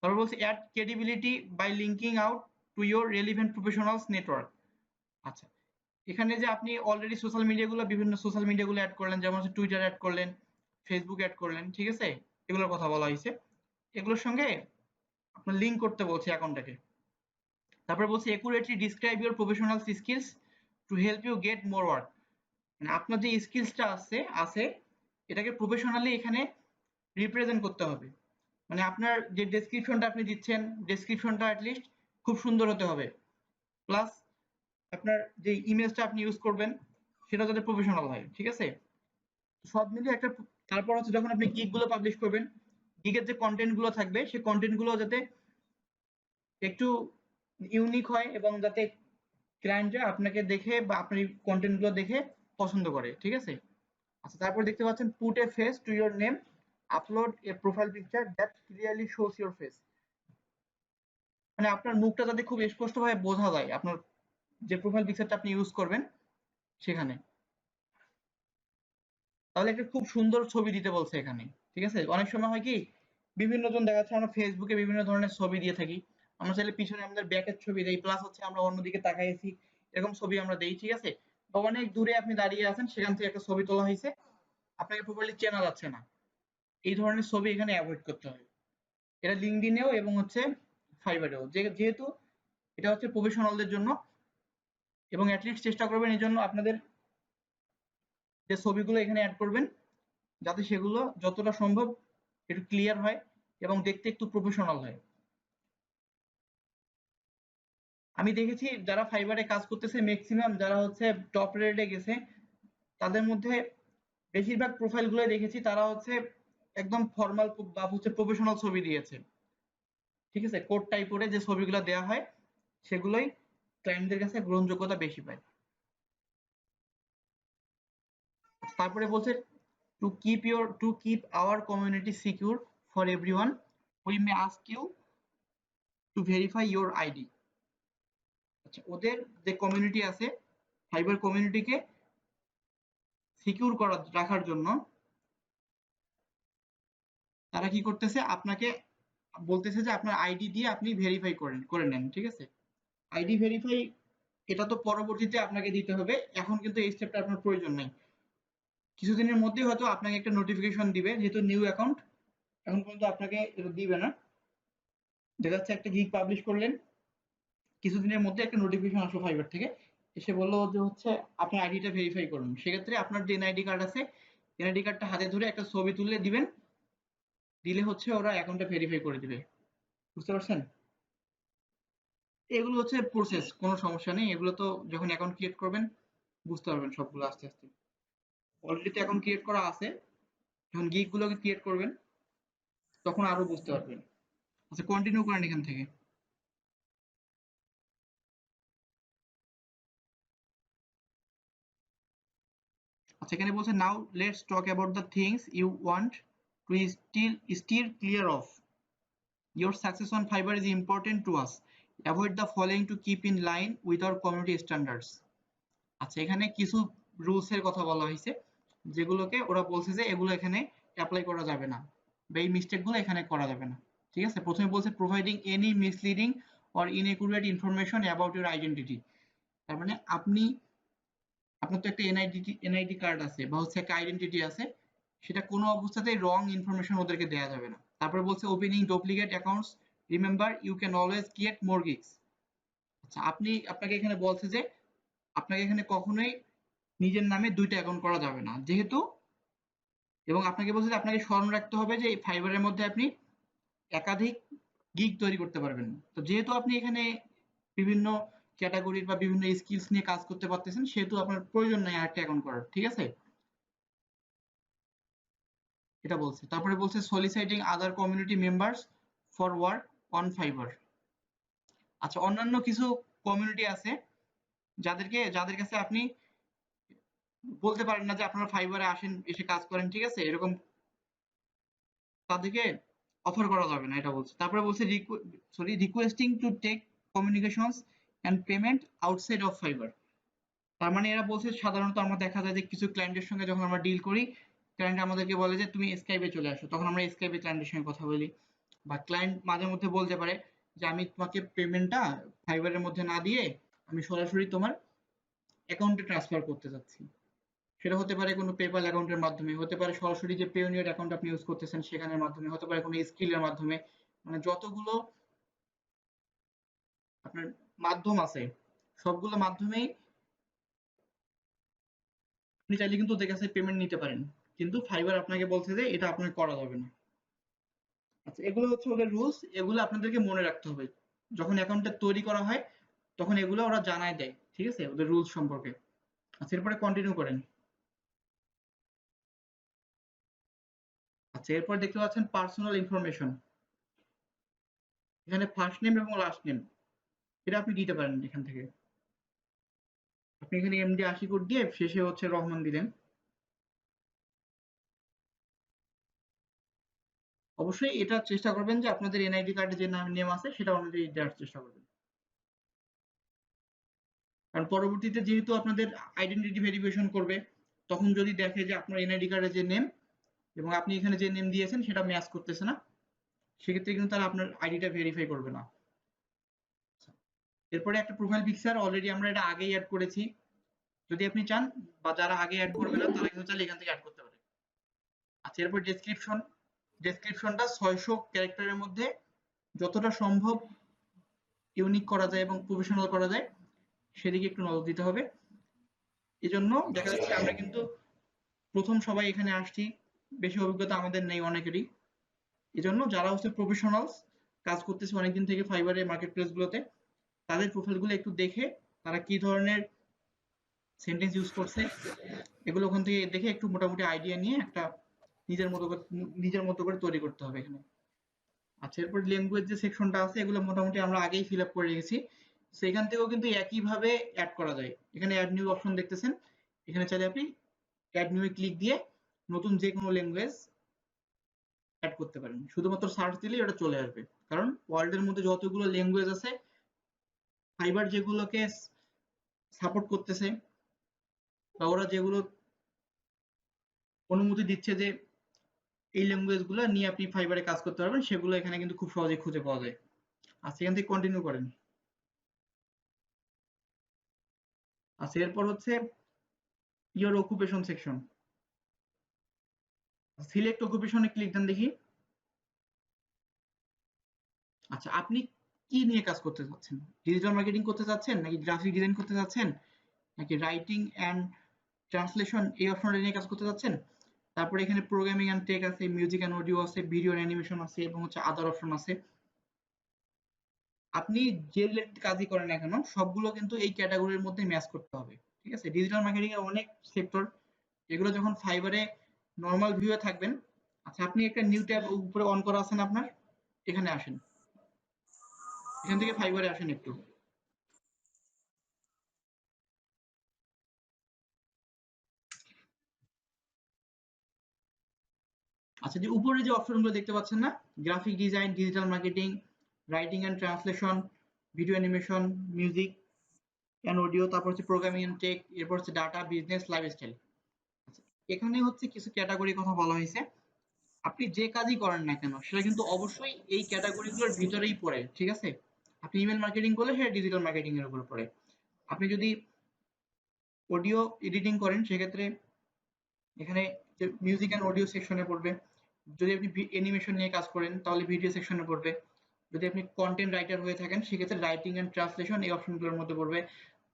তারপর বলছে add credibility by linking out to your relevant professionals network. আচ্ছা, এখানে যে আপনি অলরেডি সোশ্যাল মিডিয়াগুলো, বিভিন্ন সোশ্যাল মিডিয়াগুলো অ্যাড করলেন, যেমন হচ্ছে টুইটার অ্যাড করলেন, ফেসবুক অ্যাড করলেন, ঠিক আছে, এগুলোর কথা বলা হয়েছে। এগুলোর সঙ্গে আপনার লিঙ্ক করতে বলছে অ্যাকাউন্টটাকে। তারপর বলছে accurately describe your professional skills to help you get more work. মানে আপনার যে স্কিলসটা আছে এটাকে প্রফেশনালি এখানে রিপ্রেজেন্ট করতে হবে। মানে আপনার যে ডেসক্রিপশনটা আপনি দিচ্ছেন, ডেসক্রিপশনটা অ্যাটলিস্ট খুব সুন্দর হতে হবে, প্লাস আপনার যে ইমেজটা আপনি ইউজ করবেন সেটা যাতে প্রফেশনাল হয়, ঠিক আছে। সব মিলিয়ে একটা, তারপর হচ্ছে যখন আপনি গিগ গুলো পাবলিশ করবেন, গিগের যে কন্টেন্ট গুলো থাকবে সেই কন্টেন্ট গুলো যাতে একটু ইউনিক হয় এবং যাতে ক্লায়েন্টরা আপনাকে দেখে বা আপনার কন্টেন্ট গুলো দেখে পছন্দ করে, ঠিক আছে। আচ্ছা, তারপর দেখতে পাচ্ছেন put a face to your name, upload a profile picture that clearly shows your face. মানে আপনার মুখটা যাতে খুব স্পষ্টভাবে বোঝা যায় আপনার যে প্রোফাইল পিকচারটা আপনি ইউজ করবেন সেখানে। তাহলে একটা খুব সুন্দর ছবি দিতে বলছে এখানে, ঠিক আছে। অনেক সময় হয় কি, বিভিন্ন জন দেখা যাচ্ছে আমরা ফেসবুকে বিভিন্ন ধরনের ছবি দিয়ে থাকি, আমরা চাইলে পিছনে আমাদের ব্যাকের ছবি দেই, প্লাস হচ্ছে আমরা অন্যদিকে তাকাইছি এরকম ছবি আমরা দেই, ঠিক আছে। বা অনেক দূরে আপনি দাঁড়িয়ে আছেন, সেখান থেকে একটা ছবি তোলা হয়েছে, আপনাকে প্রপারলি চেনা যাচ্ছে না, এই ধরনের ছবি এখানে অ্যাভয়েড করতে হবে। এটা লিঙ্কডইনেও এবং হচ্ছে ফাইবারেও, যেহেতু এটা হচ্ছে প্রফেশনালদের জন্য, এবং অ্যাটলিস্ট চেষ্টা করবেন এই জন্য আপনাদের যে ছবিগুলো এখানে অ্যাড করবেন যাতে সেগুলো যতটা সম্ভব একটু ক্লিয়ার হয় এবং দেখতে একটু প্রফেশনাল হয়। আমি দেখেছি যারা ফাইবারে কাজ করতেছে ম্যাক্সিমাম যারা হচ্ছে টপ রেটে গেছে, তাদের মধ্যে বেশিরভাগ প্রোফাইল গুলো দেখেছি তারা হচ্ছে একদম ফর্মাল বা হচ্ছে প্রফেশনাল ছবি দিয়েছে, ঠিক আছে। কোট টাইপ করে যে ছবিগুলো দেওয়া হয় সেগুলোই ক্লায়েন্টদের কাছে গ্রহণযোগ্যতা বেশি পায়। তারপরে বলছে to keep our community secure for everyone we may ask you to verify your ID. আচ্ছা, ওদের যে কমিউনিটি আছে, ফাইবার কমিউনিটিকে সিকিউর করা রাখার জন্য তারা কি করতেছে, আপনাকে বলতেছে যে আপনার আইডি দিয়ে আপনি ভেরিফাই করে নেন, ঠিক আছে। আইডি ভেরিফাই এটা তো পরবর্তীতে আপনাকে দিতে হবে, এখন কিন্তু এই স্টেপটা আপনার প্রয়োজন নেই। কিছুদিনের মধ্যেই হয়তো আপনাকে একটা নোটিফিকেশন দিবে, যেহেতু নিউ অ্যাকাউন্ট এখন পর্যন্ত আপনাকে এটা দিবে না। দেখা যাচ্ছে একটা গিগ পাবলিশ করলেন, কিছুদিনের মধ্যে একটা নোটিফিকেশন আসলো ফাইবার থেকে, এসে বললো যে হচ্ছে আপনার আইডিটা ভেরিফাই করুন। সেক্ষেত্রে আপনার যে এনআইডি কার্ড আছে, এনআইডি কার্ডটা হাতে ধরে একটা ছবি তুলে দিবেন, দিলে হচ্ছে ওরা অ্যাকাউন্টটা ভেরিফাই করে দিবে। বুঝতে পারছেন? এগুলো হচ্ছে প্রসেস, কোনো সমস্যা নেই। এগুলো তো যখন অ্যাকাউন্ট ক্রিয়েট করবেন বুঝতে পারবেন সবগুলো আস্তে আস্তে। অলরেডি তো অ্যাকাউন্ট ক্রিয়েট করা আছে, যখন গিগ গুলোকে ক্রিয়েট করবেন তখন আরো বুঝতে পারবেন। আচ্ছা, কন্টিনিউ করেন এখান থেকে। আচ্ছা, এখানে বলছে now let's talk about the things you want to steer clear of. Your success on Fiverr is important to us. Avoid the following to keep in line with our community standards. আচ্ছা, এখানে কিছু rules এর কথা বলা হয়েছে যেগুলোকে ওরা বলছে যে এগুলো এখানে অ্যাপ্লাই করা যাবে না, বা এই মিস্টেক গুলো এখানে করা যাবে না, ঠিক আছে। প্রথমে বলছে providing any misleading or inaccurate information about your identity. তার মানে আপনার তো একটা এনআইডি কার্ড আছে বা হচ্ছে একটা আইডেন্টিটি আছে, সেটা কোনো অবস্থাতেই রং ইনফরমেশন ওদেরকে দেওয়া যাবে না। তারপরে বলছে opening duplicate accounts, remember you can always create more gigs. আচ্ছা, আপনাকে এখানে বলছে যে আপনাকে এখানে কখনোই নিজের নামে দুইটা অ্যাকাউন্ট করা যাবে না, যেহেতু, এবং আপনাকে বলছে যে আপনাকে স্মরণ রাখতে হবে যে এই ফাইবারের মধ্যে আপনি একাধিক গিগ তৈরি করতে পারবেন। তো যেহেতু আপনি এখানে বিভিন্ন ক্যাটাগরির বা বিভিন্ন স্কিলস নিয়ে কাজ করতে পারতেছেন, সেহেতু আপনার প্রয়োজন নাই আরেকটা অ্যাকাউন্ট করার, ঠিক আছে। এটা বলছে। তারপরে বলছে soliciting other community members for work on Fiverr. আচ্ছা, অন্যান্য কিছু কমিউনিটি আছে যাদের কাছে আপনি বলতে পারেন না যে আপনারা ফাইবারে আসেন, এসে কাজ করেন, ঠিক আছে, এরকম তাদেরকে অফার করা যাবে না, এটা বলছে। তারপরে বলছে requesting to take communications and payment outside of Fiverr. তার মানে এরা বলছে সাধারণত আমরা দেখা যায় যে কিছু ক্লায়েন্টের সঙ্গে যখন আমরা ডিল করি, ক্লায়েন্ট আমাদেরকে বলে যে তুমি স্কাইপে চলে আসো, তখন আমরা স্কাইপে ক্লায়েন্টের সঙ্গে কথা বলি। বা ক্লায়েন্ট মাঝে মধ্যে বলতে পারে যে আমি তোমাকে পেমেন্টটা ফাইবারের মধ্যে না দিয়ে আমি সরাসরি তোমার অ্যাকাউন্টে ট্রান্সফার করতে চাচ্ছি। সেটা হতে পারে কোনো পেপ্যাল অ্যাকাউন্টের মাধ্যমে, হতে পারে সরাসরি যে পেওনিয়ার অ্যাকাউন্ট আপনি ইউজ করতেছেন সেখানের মাধ্যমে, হতে পারে কোনো স্কিলের মাধ্যমে। মানে যতগুলো আপনার মাধ্যম আছে সবগুলো মাধ্যমেই আপনি চাইলে কিন্তু ওদের কাছে পেমেন্ট নিতে পারেন, কিন্তু ফাইবার আপনাকে বলছে যে এটা আপনার করা যাবে না। আচ্ছা, এগুলো হচ্ছে ওদের রুলস, এগুলো আপনাদেরকে মনে রাখতে হবে। যখন অ্যাকাউন্টটা তৈরি করা হয় তখন এগুলো ওরা জানায় দেয়, ঠিক আছে, ওদের রুলস সম্পর্কে। আচ্ছা, এরপরে কন্টিনিউ করেন। আচ্ছা, এরপর দেখতে পাচ্ছেন পার্সোনাল ইনফরমেশন। এখানে ফার্স্ট নেম এবং লাস্ট নেম এটা আপনি দিতে পারেন এখান থেকে। আপনি এখানে এমডি আশিকুর দিয়ে শেষে হচ্ছে রহমান দিলেন। অবশ্যই এটা চেষ্টা করবেন যে আপনাদের এনআইডি কার্ডে যে নেম আছে সেটা অনুযায়ী দেওয়ার চেষ্টা করবেন, কারণ পরবর্তীতে যেহেতু আপনাদের আইডেন্টিটি ভেরিফিকেশন করবে, তখন যদি দেখে যে আপনার এনআইডি কার্ডে যে নেম এবং আপনি এখানে যে নেম দিয়েছেন সেটা ম্যাচ করতেছে না, সেক্ষেত্রে কিন্তু তারা আপনার আইডিটা ভেরিফাই করবে না। এরপরে একটা প্রোফাইল পিকচার, অলরেডি আমরা এটা আগেই অ্যাড করেছি। যদি আপনি চান বা যারা আগে অ্যাড করবে না তারা কিন্তু চাইলে এখান থেকে অ্যাড করতে পারে। আচ্ছা, এরপর ডেসক্রিপশন। ডেসক্রিপশনটা 600 ক্যারেক্টারের মধ্যে যতটা সম্ভব ইউনিক করা যায় এবং প্রফেশনাল করা যায় সেদিকে একটু নজর দিতে হবে। এজন্য দেখা যাচ্ছে আমরা কিন্তু প্রথম সবাই এখানে আসছি, বেশি অভিজ্ঞতা আমাদের নেই অনেকেরই। এজন্য যারা হচ্ছে প্রফেশনালস, কাজ করতেছে অনেকদিন থেকে ফাইবারের মার্কেট প্লেস গুলোতে, তাদের প্রোফাইলগুলো একটু দেখে তারা কি ধরনের সেন্টেন্স ইউজ করছে এগুলো ওখান থেকে দেখে একটু মোটামুটি আইডিয়া নিয়ে একটা নিজের মতো করে তৈরি করতে হবে এখানে। আচ্ছা, এরপর ল্যাঙ্গুয়েজ যে সেকশনটা আছে এগুলো মোটামুটি আমরা আগেই ফিল আপ করে রেখেছি। তো এখান থেকেও কিন্তু একইভাবে অ্যাড করা যায়। এখানে অ্যাড নিউ অপশন দেখতেছেন, এখানে চাইলে আপনি অ্যাড নিউ এ ক্লিক দিয়ে নতুন যে কোনো ল্যাঙ্গুয়েজ অ্যাড করতে পারেন। শুধুমাত্র সার্চ দিলেই ওটা চলে আসবে, কারণ ওয়ার্ল্ডের মধ্যে যতগুলো ল্যাঙ্গুয়েজ আছে ফাইবার যেগুলোকে সাপোর্ট করতেছে বা ওরা যেগুলো অনুমতি দিচ্ছে যে এই ল্যাঙ্গুয়েজ গুলো নিয়ে আপনি ফাইবারে কাজ করতে পারবেন সেগুলো এখানে কিন্তু খুব সহজেই খুঁজে পাওয়া যায়। আর সেখান থেকে কন্টিনিউ করেন। আচ্ছা, এরপর হচ্ছে ইওর অকুপেশন সেকশন। সিলেক্ট অকুপেশনে ক্লিক দেন দেখি। আচ্ছা, আপনি কি নিয়ে কাজ করতে চাচ্ছেন? ডিজিটাল মার্কেটিং করতে চাচ্ছেন, নাকি গ্রাফিক ডিজাইন করতে চাচ্ছেন, নাকি রাইটিং অ্যান্ড ট্রান্সলেশন এই অপশনটা নিয়ে কাজ করতে চাচ্ছেন? তারপরে এখানে প্রোগ্রামিং অ্যান্ড টেক আছে, মিউজিক অ্যান্ড অডিও আছে, ভিডিও অ্যান্ড অ্যানিমেশন আছে এবং হচ্ছে আদার অপশন আছে। আপনি যে রিলেটেড কাজই করেন না কেন সবগুলো কিন্তু এই ক্যাটাগরির মধ্যে ম্যাচ করতে হবে, ঠিক আছে? ডিজিটাল মার্কেটিং এর অনেক সেক্টর, এগুলো যখন ফাইবারে নরমাল ভিউয়ে থাকবেন। আচ্ছা, আপনি একটা নিউ ট্যাব উপরে অন করা আছেন আপনার, এখানে আসেন, এখান থেকে ফাইবারে আসেন একটু। আচ্ছা, যে উপরে যে অপশনগুলো দেখতে পাচ্ছেন না, graphic design, digital marketing, writing and translation, video animation, music and audio, তারপর হচ্ছে প্রোগ্রামিং অ্যান্ড টেক, এরপর হচ্ছে ডাটা, বিজনেস, লাইফস্টাইল। আচ্ছা, এখানে হচ্ছে কিছু ক্যাটাগরি কথা বলা হয়েছে। আপনি যে কাজই করেন না কেন সেটা কিন্তু অবশ্যই এই ক্যাটাগরিগুলোর ভিতরেই পড়ে, ঠিক আছে? আপনি ইমেল মার্কেটিং করলে সেটা ডিজিটাল মার্কেটিং এর উপর পড়ে। আপনি যদি অডিও এডিটিং করেন সেক্ষেত্রে এখানে মিউজিক অ্যান্ড অডিও সেকশনে পড়বে। যদি আপনি অ্যানিমেশন নিয়ে কাজ করেন তাহলে ভিডিও সেকশনে পড়বে। যদি আপনি কন্টেন্ট রাইটার হয়ে থাকেন সেক্ষেত্রে রাইটিং অ্যান্ড ট্রান্সলেশন এই অপশনগুলোর মধ্যে পড়বে।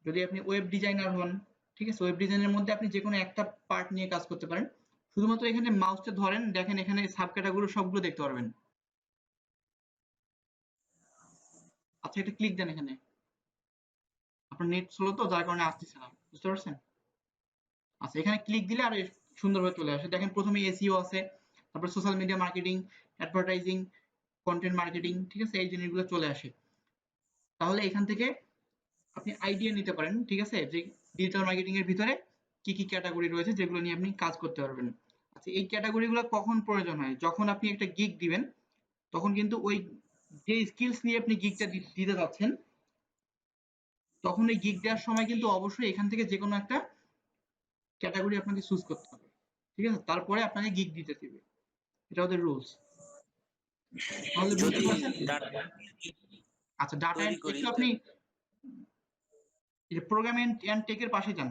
যদি আপনি ওয়েব ডিজাইনার হন, ঠিক আছে, ওয়েব ডিজাইনের মধ্যে আপনি যে কোনো একটা পার্ট নিয়ে কাজ করতে পারেন। শুধুমাত্র এখানে মাউসটা ধরেন, দেখেন এখানে সাব ক্যাটাগরি সবগুলো দেখতে পারবেন। আচ্ছা, এটা ক্লিক দেন এখানে। আপনার নেট স্লো তো যার কারণে আসতেছে না, বুঝতে পারছেন? আচ্ছা, এখানে ক্লিক দিলে আরো সুন্দরভাবে চলে আসে। দেখেন প্রথমে এসইও আছে, তারপর social media marketing, advertising, content marketing, ঠিক আছে, এই জিনিসগুলো চলে আসে। তাহলে এখান থেকে আপনি আইডিয়া নিতে পারেন, ঠিক আছে, যে ডিজিটাল মার্কেটিং এর ভিতরে কি কি ক্যাটাগরি রয়েছে যেগুলো নিয়ে আপনি কাজ করতে পারবেন। আচ্ছা, এই ক্যাটাগরিগুলো কখন প্রয়োজন হয়? যখন আপনি একটা গিগ দিবেন তখন কিন্তু ওই যে স্কিলস নিয়ে আপনি গিগটা দিতে যাচ্ছেন তখন ওই গিগ দেওয়ার সময় কিন্তু অবশ্যই এখান থেকে যে কোনো একটা ক্যাটাগরি আপনাকে চুজ করতে হবে। ঠিক আছে, তারপরে আপনাকে গিগ দিতে দিবে, এটা ওদের রুলস। তাহলে বুঝতে যদি পারছেন? ডাটা আচ্ছা, ডাটা তৈরি করি একটু আপনি প্রোগ্রাম এন্ড টেকের পাশে যান,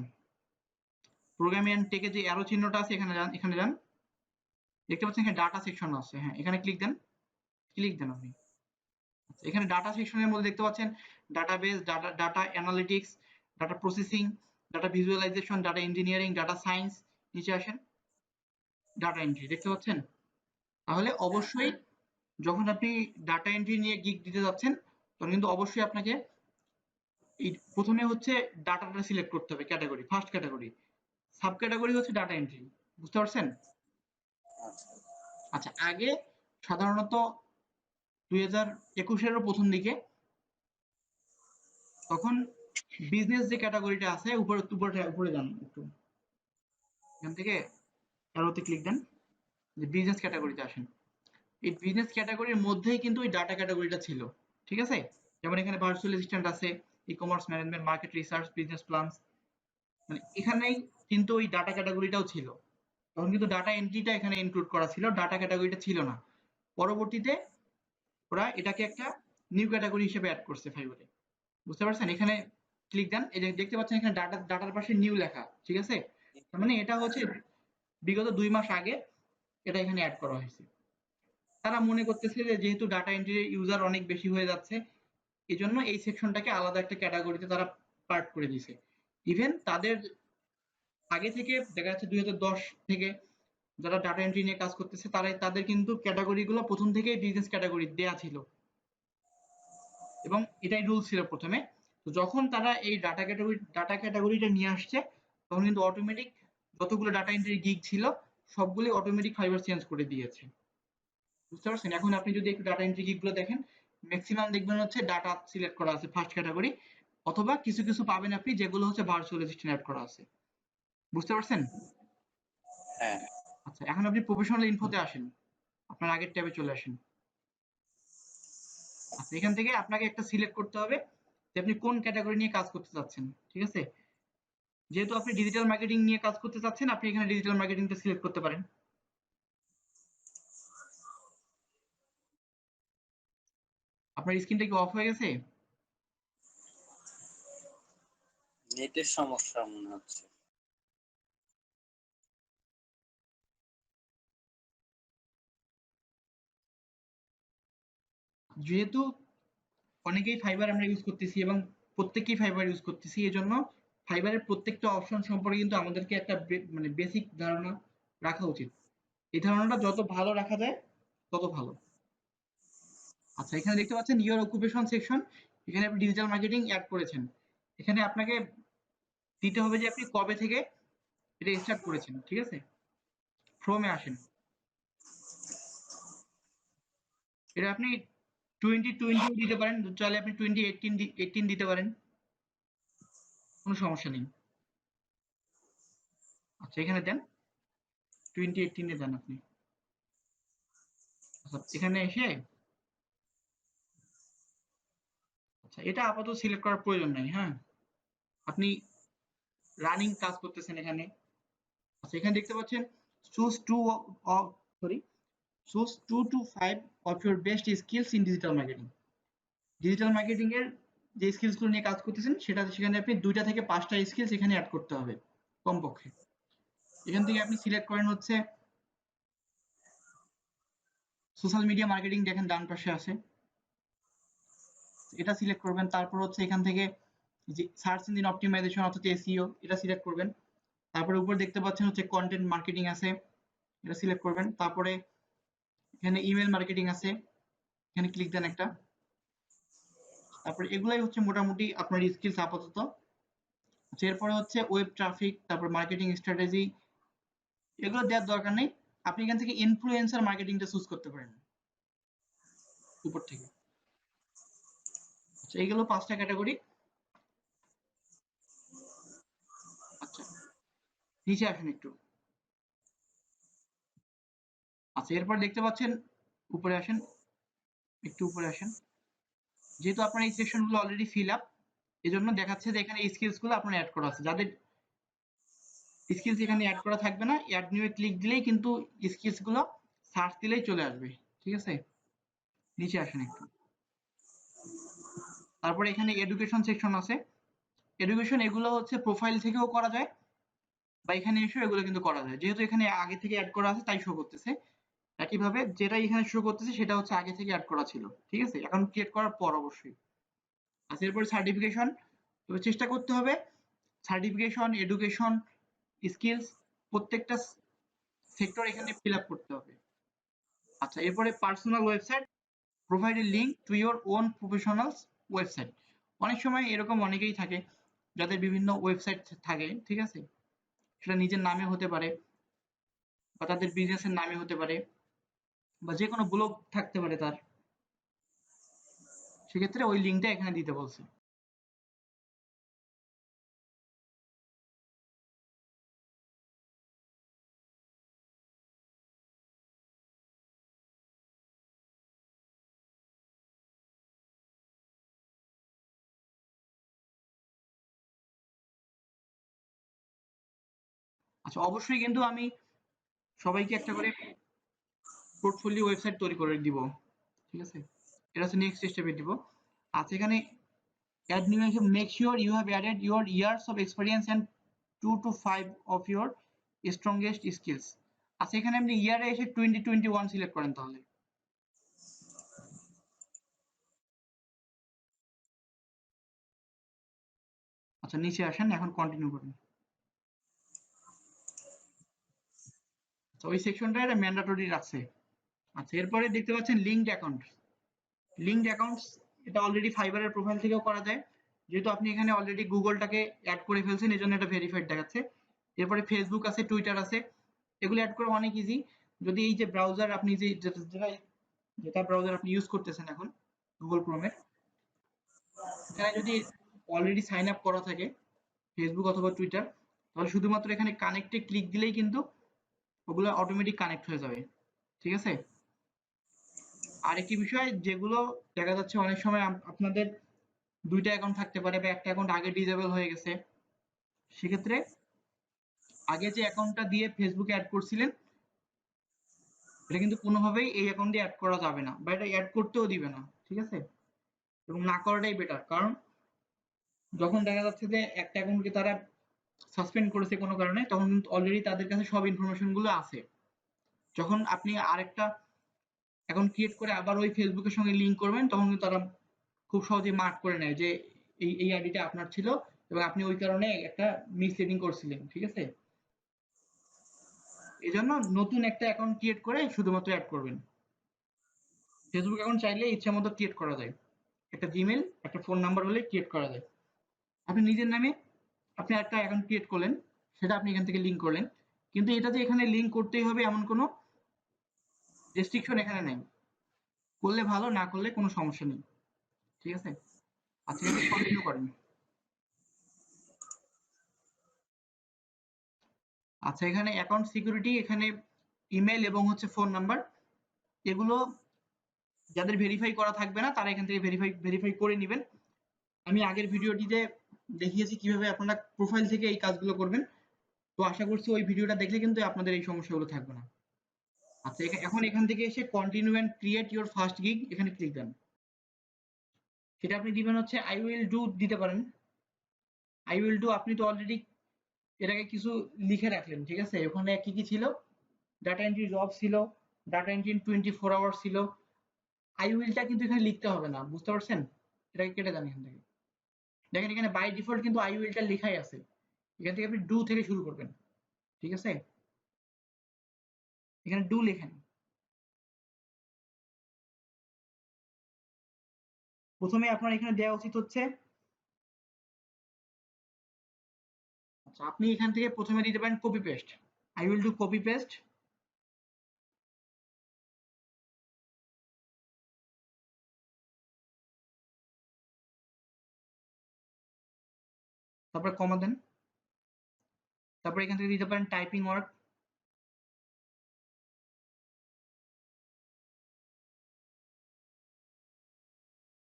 প্রোগ্রাম এন্ড টেকে যে অ্যারো চিহ্নটা আছে এখানে যান, এখানে যান, দেখতে পাচ্ছেন এখানে ডাটা সেকশন আছে, হ্যাঁ এখানে ক্লিক দেন, ক্লিক দেন আপনি। আচ্ছা, এখানে ডাটা সেকশনের মধ্যে দেখতে পাচ্ছেন database, data analytics, data processing, data visualisation, data engineering, data science, নিচে আসেন ডাটা এন্ট্রি, দেখতে পাচ্ছেন? তাহলে অবশ্যই যখন আপনি ডাটা এন্ট্রি নিয়ে গিগ দিতে যাচ্ছেন তখন কিন্তু অবশ্যই আপনাকে এই প্রথমে হচ্ছে ডাটাটা সিলেক্ট করতে হবে, category, first category, sub category হচ্ছে ডাটা এন্ট্রি, বুঝতে পারছেন? আচ্ছা, আগে সাধারণত 2021-এরও প্রথম দিকে তখন বিজনেস যে ক্যাটাগরিটা আছে উপরে উপরে উপরে যান একটু, এখান থেকে অ্যারোতে ক্লিক দেন, যে বিজনেস ক্যাটাগরিতে আসেন। এই বিজনেস ক্যাটাগরির মধ্যেই কিন্তু ওই ডাটা ক্যাটাগরিটা ছিল, ঠিক আছে? যেমন এখানে ভার্চুয়াল অ্যাসিস্ট্যান্ট আছে, e commerce management, market research, business plan, মানে এখানেই কিন্তু ওই ডাটা ক্যাটাগরিটাও ছিল। তখন কিন্তু ডাটা এন্ট্রিটা এখানে ইনক্লুড করা ছিল, ডাটা ক্যাটাগরিটা ছিল না। পরবর্তীতে ওরা এটাকে একটা নিউ ক্যাটাগরি হিসেবে অ্যাড করছে ফাইবারে, বুঝতে পারছেন? এখানে ক্লিক দেন, এই যে দেখতে পাচ্ছেন এখানে ডাটার পাশে নিউ লেখা, ঠিক আছে? তার মানে এটা হচ্ছে বিগত 2 মাস আগে এটা এখানে অ্যাড করা হয়েছে। তারা মনে করতেছে যে যেহেতু ডাটা এন্ট্রির ইউজার অনেক বেশি হয়ে যাচ্ছে, এই জন্য এই সেকশনটাকে আলাদা একটা ক্যাটাগরিতে তারা পার্ট করে দিয়েছে। ইভেন তাদের আগে থেকে দেখা যাচ্ছে 2010 থেকে যারা ডাটা এন্ট্রি নিয়ে কাজ করতেছে তাদের কিন্তু ক্যাটাগরি গুলো প্রথম থেকেই বিজনেস ক্যাটাগরি দেয়া ছিল এবং এটাই রুল ছিল প্রথমে। তো যখন তারা এই ডাটা ক্যাটাগরিটা নিয়ে আসছে তখন কিন্তু অটোমেটিক যতগুলো ডাটা এন্ট্রি গিগ ছিল সবগুলো অটোমেটিক ফাইবার চেঞ্জ করে দিয়েছে, বুঝতে পারছেন? এখন আপনি যদি একটু ডাটা এন্ট্রি গিগ গুলো দেখেন ম্যাক্সিমাম দেখবেন হচ্ছে ডাটা সিলেক্ট করা আছে ফার্স্ট ক্যাটাগরি, অথবা কিছু কিছু পাবেন আপনি যেগুলো হচ্ছে ভার্চুয়াল অ্যাসিস্ট্যান্ট অ্যাড করা আছে, বুঝতে পারছেন? হ্যাঁ আচ্ছা, এখন আপনি প্রফেশনাল ইনফোতে আসেন, আপনার আগের ট্যাবে চলে আসেন। আচ্ছা, এখান থেকে আপনাকে একটা সিলেক্ট করতে হবে যে আপনি কোন ক্যাটাগরি নিয়ে কাজ করতে চাচ্ছেন, ঠিক আছে? যেহেতু আপনি ডিজিটাল মার্কেটিং নিয়ে কাজ করতে চাচ্ছেন আপনি এখানে ডিজিটাল মার্কেটিংটা সিলেক্ট করতে পারেন। আপনার স্ক্রিনটা কি অফ হয়ে গেছে? নেটের সমস্যা মনে হচ্ছে। যেহেতু অনেকেই ফাইবার আমরা ইউজ করতেছি এবং প্রত্যেকেই ফাইবার ইউজ করতেছি, এই জন্য ফাইবারের প্রত্যেকটা অপশন সম্পর্কে কিন্তু আমাদেরকে একটা মানে বেসিক ধারণা রাখা উচিত। এই ধারণাটা যত ভালো রাখা যায় তত ভালো। আচ্ছা, এখানে দেখতে পাচ্ছেন ইওর অকুপেশন সেকশন, এখানে আপনি ডিজিটাল মার্কেটিং অ্যাড করেছেন, এখানে আপনাকে দিতে হবে যে আপনি কবে থেকে এটা স্টার্ট করেছেন, ঠিক আছে? ফ্রমে আসেন, এটা আপনি 2020 দিতে পারেন, চাইলে আপনি 2018 দিতে পারেন, কোনো সমস্যা নেই। আচ্ছা, এখানে দেন 2018 দেন আপনি। আচ্ছা, এখানে এসে আচ্ছা এটা আপাতত সিলেক্ট করার প্রয়োজন নাই, হ্যাঁ? আপনি রানিং কাজ করতেছেন এখানে। আচ্ছা, এখানে দেখতে পাচ্ছেন choose to sorry choose 2 to 5 of your best skills in digital marketing। Digital marketing এর যে স্কিলস গুলো নিয়ে কাজ করতেছেন সেটা সেখানে আপনি 2টা থেকে 5টা স্কিলস এখানে অ্যাড করতে হবে কমপক্ষে। এখান থেকে আপনি সিলেক্ট করেন হচ্ছে সোশ্যাল মিডিয়া মার্কেটিং, দেখেন ডান পাশে আছে, এটা সিলেক্ট করবেন। তারপর হচ্ছে এখান থেকে যে সার্চ ইঞ্জিন অপটিমাইজেশন অর্থাৎ এসইও এটা সিলেক্ট করবেন। তারপরে উপর দেখতে পাচ্ছেন হচ্ছে কন্টেন্ট মার্কেটিং আছে, এটা সিলেক্ট করবেন। তারপরে এখানে ইমেল মার্কেটিং আছে, এখানে ক্লিক দেন একটা। তারপরে এগুলাই হচ্ছে মোটামুটি আপনার স্কিলস আপাতত। আচ্ছা, এরপরে হচ্ছে ওয়েব ট্রাফিক, তারপর মার্কেটিং স্ট্র্যাটেজি, এগুলো দেওয়ার দরকার নেই। আপনি এখান থেকে ইনফ্লুয়েন্সার মার্কেটিংটা চুজ করতে পারেন উপর থেকে। আচ্ছা, এইগুলো 5টা ক্যাটাগরি। আচ্ছা, নিচে আসেন একটু। আচ্ছা, এরপর দেখতে পাচ্ছেন উপরে আসেন, একটু উপরে আসেন। যেহেতু আপনার এই সেকশন গুলো অলরেডি ফিল আপ, এই জন্য দেখাচ্ছে যে এখানে এই স্কিলস গুলো আপনার অ্যাড করা আছে। যাদের স্কিলস এখানে অ্যাড করা থাকবে না, অ্যাড নিউ এ ক্লিক দিলেই কিন্তু স্কিলস গুলো সার্চ দিলেই চলে আসবে। ঠিক আছে, নিচে আসেন একটু। তারপরে এখানে এডুকেশন সেকশন আছে। এডুকেশন এগুলো হচ্ছে প্রোফাইল থেকেও করা যায় বা এখানে এসেও এগুলো কিন্তু করা যায়। যেহেতু এখানে আগে থেকে অ্যাড করা আছে তাই শো করতেছে। একইভাবে যেটা এখানে শো করতেছে সেটা হচ্ছে আগে থেকে অ্যাড করা ছিল। ঠিক আছে, এখন ক্রিয়েট করার পর অবশ্যই। আচ্ছা, এরপরে সার্টিফিকেশন। তো চেষ্টা করতে হবে সার্টিফিকেশন, এডুকেশন, স্কিলস প্রত্যেকটা সেক্টর এখানে ফিল আপ করতে হবে। আচ্ছা, এরপরে personal website, provide a link to your own professionals website. অনেক সময় এরকম অনেকেই থাকে যাদের বিভিন্ন ওয়েবসাইট থাকে, ঠিক আছে, সেটা নিজের নামে হতে পারে বা তাদের বিজনেসের নামে হতে পারে বা যে কোনো ব্লগ থাকতে পারে তার, সেক্ষেত্রে ওই লিঙ্কটা এখানে দিতে বলছে। আচ্ছা, অবশ্যই কিন্তু আমি সবাইকে একটা করে পোর্টফোলিও ওয়েবসাইট তৈরি করে দিব। ঠিক আছে, এটা হচ্ছে নেক্সট স্টেপে দিব। আচ্ছা, এখানে add new make sure you have added your years of experience and 2 to 5 of your strongest skills। আচ্ছা, এখানে আপনি ইয়ারে এসে 2021 সিলেক্ট করেন তাহলে। আচ্ছা, নিচে আসেন, এখন কন্টিনিউ করুন। আচ্ছা, ওই সেকশনটা এটা ম্যান্ডেটরি রাখছে। আচ্ছা, এরপরে দেখতে পাচ্ছেন লিঙ্কড অ্যাকাউন্ট। লিঙ্কড অ্যাকাউন্টস এটা অলরেডি ফাইবারের প্রোফাইল থেকেও করা যায়। যেহেতু আপনি এখানে অলরেডি গুগলটাকে অ্যাড করে ফেলছেন এই জন্য এটা ভেরিফাইড দেখাচ্ছে। এরপরে ফেসবুক আছে, টুইটার আছে, এগুলো অ্যাড করা অনেক ইজি। যদি এই যে ব্রাউজার আপনি যেটা ব্রাউজার আপনি ইউজ করতেছেন এখন গুগল ক্রোমের, এখানে যদি অলরেডি সাইন আপ করা থাকে ফেসবুক অথবা টুইটার, তাহলে শুধুমাত্র এখানে কানেক্টে ক্লিক দিলেই কিন্তু ওগুলো অটোমেটিক কানেক্ট হয়ে যাবে। ঠিক আছে, আরেকটি বিষয় যেগুলো দেখা যাচ্ছে অনেক সময় আপনাদের দুইটা অ্যাকাউন্ট থাকতে পারে বা একটা অ্যাকাউন্ট আগে ডিসেবল হয়ে গেছে, সেক্ষেত্রে আগে যে অ্যাকাউন্টটা দিয়ে ফেসবুকে অ্যাড করছিলেন এটা কিন্তু কোনোভাবেই এই অ্যাকাউন্ট দিয়ে অ্যাড করা যাবে না বা এটা অ্যাড করতেও দিবে না। ঠিক আছে, এবং না করাটাই বেটার। কারণ যখন দেখা যাচ্ছে যে একটা অ্যাকাউন্টকে তারা সাসপেন্ড করেছে কোনো কারণে, তখন কিন্তু অলরেডি তাদের কাছে সব ইনফরমেশন গুলো আছে। যখন আপনি আরেকটা অ্যাকাউন্ট ক্রিয়েট করে আবার ওই ফেসবুকের সঙ্গে লিঙ্ক করবেন, তখন কিন্তু তারা খুব সহজেই মার্ক করে নেয় যে এই আইডিটা আপনার ছিল এবং আপনি ওই কারণে একটা মিসলিডিং করছিলেন। ঠিক আছে, এই জন্য নতুন একটা অ্যাকাউন্ট ক্রিয়েট করে শুধুমাত্র অ্যাড করবেন। ফেসবুক অ্যাকাউন্ট চাইলে ইচ্ছা মতো ক্রিয়েট করা যায়, একটা জিমেল একটা ফোন নাম্বার হলে ক্রিয়েট করা যায়। আপনি নিজের নামে আপনি একটা অ্যাকাউন্ট ক্রিয়েট করলেন, সেটা আপনি এখান থেকে লিঙ্ক করলেন, কিন্তু এটা যে এখানে লিঙ্ক করতেই হবে এমন কোনো রেস্ট্রিকশন এখানে নেই। করলে ভালো, না করলে কোনো সমস্যা নেই। ঠিক আছে, আচ্ছা, এখানে কন্টিনিউ করেন। আচ্ছা, এখানে অ্যাকাউন্ট সিকিউরিটি, এখানে ইমেল এবং হচ্ছে ফোন নাম্বার, এগুলো যাদের ভেরিফাই করা থাকবে না তারা এখান থেকে ভেরিফাই করে নেবেন। আমি আগের ভিডিওটিতে দেখিয়েছি কিভাবে আপনারা প্রোফাইল থেকে এই কাজগুলো করবেন। তো আশা করছি ওই ভিডিওটা দেখলে কিন্তু আপনাদের এই সমস্যাগুলো থাকবে না। আচ্ছা, এখন এখান থেকে এসে continue and create your first gig এখানে ক্লিক দেন। সেটা আপনি দিবেন হচ্ছে আই উইল ডু দিতে পারেন। আই উইল ডু আপনি তো অলরেডি এর আগে কিছু লিখে রাখলেন। ঠিক আছে, ওখানে কি কি ছিল, ডাটা এন্ট্রি জব ছিল, ডাটা এন্ট্রি ইন 24 আওয়ার্স ছিল। আই উইলটা কিন্তু এখানে লিখতে হবে না, বুঝতে পারছেন? এটাকে কেটে দেন এখান থেকে। দেখেন এখানে বাই ডিফল্ট কিন্তু আই উইলটা লেখাই আছে। এখান থেকে আপনি ডু থেকে শুরু করবেন। ঠিক আছে, এখানে ডু লেখেন। প্রথমে আপনার এখানে দেওয়া উচিত হচ্ছে, আচ্ছা, আপনি এখান থেকে প্রথমে দিতে পারেন copy paste. I will do copy paste, তারপরে কমা দেন। তারপরে এখান থেকে দিতে পারেন টাইপিং ওয়ার্ক।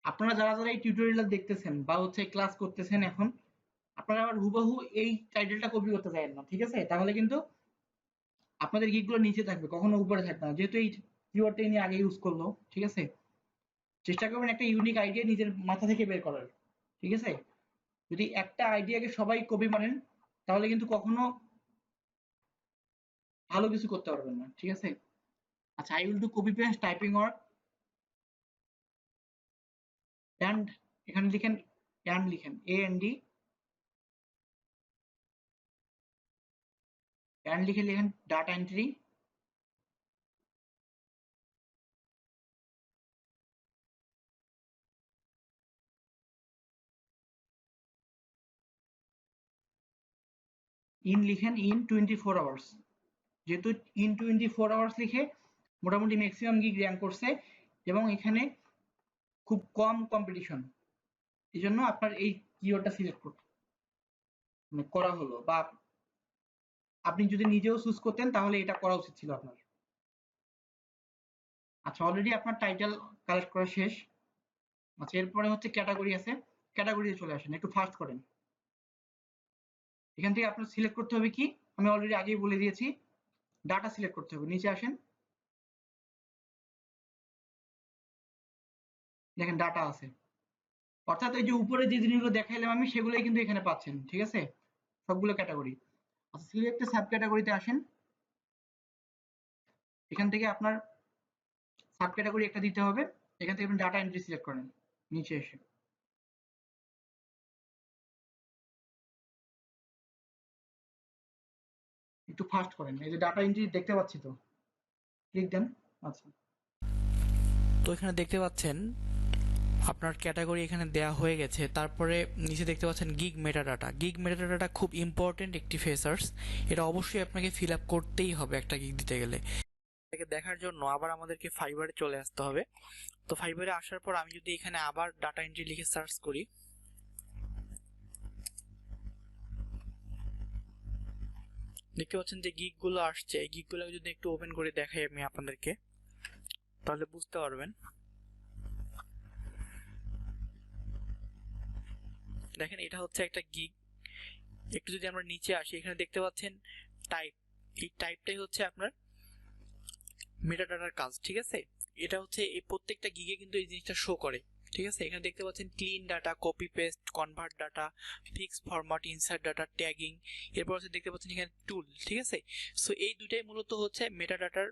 আপনারা যারা যারা এই টিউটোরিয়াল দেখতেছেন বা হচ্ছে ক্লাস করতেছেন এখন, আপনারা আবার হুবহু এই টাইটেলটা কপি করতে চাইেন না, ঠিক আছে? তাহলে কিন্তু আপনাদের গিকগুলো নিচে থাকবে, কখনো উপরে থাকবে না, যেহেতু এই কিওয়ার্ডটা নিয়ে আগে ইউজ করলো, ঠিক আছে? চেষ্টা করবেন একটা ইউনিক আইডিয়া নিজের মাথা থেকে বের করার, ঠিক আছে? যদি একটা আইডিয়াকে সবাই কপি মারেন তাহলে কিন্তু কখনো ভালো কিছু করতে পারবেন না, ঠিক আছে? আচ্ছা, I will do copy paste typing work and এখানে লিখেন অ্যান্ড লিখেন AND অ্যান্ড লিখে লিখেন ডাটা এন্ট্রি ইন লিখেন ইন 24 আওয়ার্স। যেহেতু ইন 24 আওয়ার্স লিখে মোটামুটি ম্যাক্সিমাম গিগ র্যাঙ্ক করছে এবং এখানে খুব কম কম্পিটিশন, এই জন্য আপনার এই কিওয়ার্ডটা সিলেক্ট করা হলো, বা আপনি যদি নিজেও চুজ করতেন তাহলে এটা করা উচিত ছিল আপনার। আচ্ছা, অলরেডি আপনার টাইটেল কালেক্ট করা শেষ। আচ্ছা, এরপরে হচ্ছে ক্যাটাগরি আছে, ক্যাটাগরিতে চলে আসেন, একটু ফাস্ট করেন। এখান থেকে আপনার সিলেক্ট করতে হবে কি, আমি অলরেডি আগেই বলে দিয়েছি, ডাটা সিলেক্ট করতে হবে। নিচে আসেন, দেখেন ডাটা আছে, অর্থাৎ এই যে উপরে যে জিনিসগুলো দেখাইলাম আমি সেগুলোই কিন্তু এখানে পাচ্ছেন, ঠিক আছে? সবগুলো ক্যাটাগরি। আচ্ছা, সিলেক্ট সাব ক্যাটাগরিতে আসেন, এখান থেকে আপনার সাব ক্যাটাগরি একটা দিতে হবে, এখান থেকে আপনি ডাটা এন্ট্রি সিলেক্ট করেন নিচে এসে। একটু ফাস্ট করেন, এই যে ডাটা এন্ট্রি দেখতে পাচ্ছি তো, ক্লিক দেন। আচ্ছা, তো এখানে দেখতে পাচ্ছেন আপনার ক্যাটাগরি এখানে দেয়া হয়ে গেছে। তারপরে নিচে দেখতে পাচ্ছেন গিগ মেটাডাটা। গিগ মেটাডাটা খুব ইম্পর্টেন্ট একটি ফিচার্স, এটা অবশ্যই আপনাকে ফিল আপ করতেই হবে একটা গিগ দিতে গেলে। এটাকে দেখার জন্য আবার আমাদেরকে ফাইবারে চলে আসতে হবে। তো ফাইবারে আসার পর আমি যদি এখানে আবার ডাটা এন্ট্রি লিখে সার্চ করি, দেখতে পাচ্ছেন যে গিগগুলো আসছে। এই গিগগুলো যদি একটু ওপেন করে দেখাই আমি আপনাদেরকে, তাহলে বুঝতে পারবেন। দেখেন, এটা হচ্ছে একটা গিগ। একটু যদি আমরা নিচে আসি, এখানে দেখতে পাচ্ছেন টাইপ, এই টাইপটাই হচ্ছে আপনার মেটাডাটার কাজ, ঠিক আছে? এটা হচ্ছে এই প্রত্যেকটা গিগে কিন্তু এই জিনিসটা শো করে, ঠিক আছে? এখানে দেখতে পাচ্ছেন clean data, copy paste, convert data, fix format, insert data, tagging. এরপর হচ্ছে দেখতে পাচ্ছেন এখানে টুল, ঠিক আছে? সো এই দুটাই মূলত হচ্ছে মেটাডাটার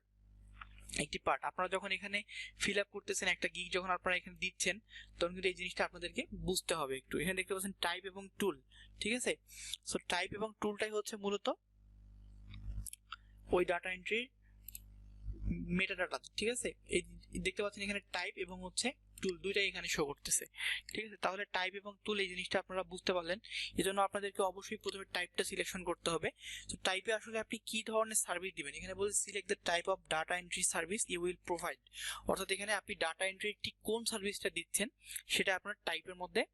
একটি পার্ট। আপনারা যখন এখানে ফিল আপ করতেছেন একটা গিগ, যখন আপনারা এখানে দিচ্ছেন, তখন কিন্তু এই জিনিসটা আপনাদেরকে বুঝতে হবে একটু। এখানে দেখতে পাচ্ছেন টাইপ এবং টুল, ঠিক আছে? সো টাইপ এবং টুলটাই হচ্ছে মূলত ওই ডাটা এন্ট্রির মেটাডাটা, ঠিক আছে? এই দেখতে পাচ্ছেন এখানে টাইপ এবং হচ্ছে টুল দুইটাই এখানে শো করতেছে, ঠিক আছে? তাহলে টাইপ এবং টুল এই জিনিসটা আপনারা বুঝতে পারলেন। এজন্য আপনাদেরকে অবশ্যই প্রথমে টাইপটা সিলেকশন করতে হবে। তো টাইপে আসলে আপনি কি ধরনের সার্ভিস দিবেন, এখানে বলছে select the type of data entry service you will provide, অর্থাৎ এখানে আপনি ডাটা এন্ট্রির ঠিক কোন সার্ভিসটা দিচ্ছেন সেটা আপনার টাইপের মধ্যে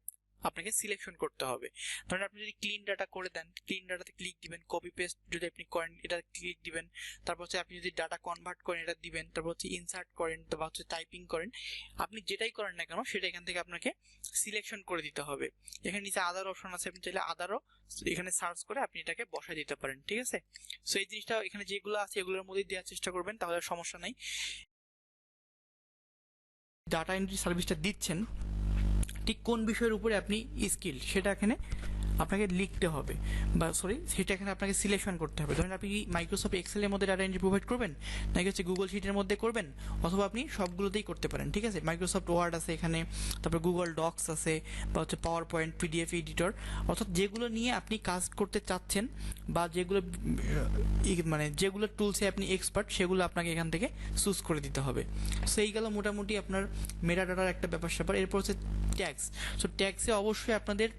আপনাকে সিলেকশন করতে হবে। ধরেন আপনি যদি ক্লিন ডাটা করে দেন, ক্লিন ডাটাতে ক্লিক দিবেন। কপি পেস্ট যদি আপনি করেন, এটা ক্লিক দিবেন। তারপর হচ্ছে আপনি যদি ডাটা কনভার্ট করেন, এটা দিবেন। তারপর হচ্ছে ইনসার্ট করেন বা হচ্ছে টাইপিং করেন, আপনি যেটাই করেন না কেন সেটা এখান থেকে আপনাকে সিলেকশন করে দিতে হবে। এখানে নিচে আদার অপশন আছে, আপনি চাইলে আদারও এখানে সার্চ করে আপনি এটাকে বসায় দিতে পারেন, ঠিক আছে? সো এই জিনিসটা এখানে যেগুলো আছে এগুলোর মধ্যে দেওয়ার চেষ্টা করবেন, তাহলে সমস্যা নাই। ডাটা এন্ট্রি সার্ভিসটা দিচ্ছেন ঠিক কোন বিষয়ের উপরে আপনি স্কিল সেটা এখানে আপনাকে লিখতে হবে, বা সেটা এখানে আপনাকে সিলেকশন করতে হবে। ধরেন আপনি কি মাইক্রোসফট এক্সেলের মধ্যে ডাটা এন্ট্রি প্রোভাইড করবেন, নাকি হচ্ছে গুগল শিটের মধ্যে করবেন, অথবা আপনি সবগুলোতেই করতে পারেন, ঠিক আছে? মাইক্রোসফট ওয়ার্ড আছে এখানে, তারপর গুগল ডক্স আছে, বা হচ্ছে পাওয়ার পয়েন্ট, পিডিএফ এডিটর, অর্থাৎ যেগুলো নিয়ে আপনি কাজ করতে চাচ্ছেন বা যেগুলো মানে যেগুলো টুলসে আপনি এক্সপার্ট সেগুলো আপনাকে এখান থেকে চুজ করে দিতে হবে। সো এই গেল মোটামুটি আপনার মেটা ডাটার একটা ব্যাপার স্যাপার। এরপর হচ্ছে ট্যাক্স। সো ট্যাক্সে অবশ্যই আপনাদের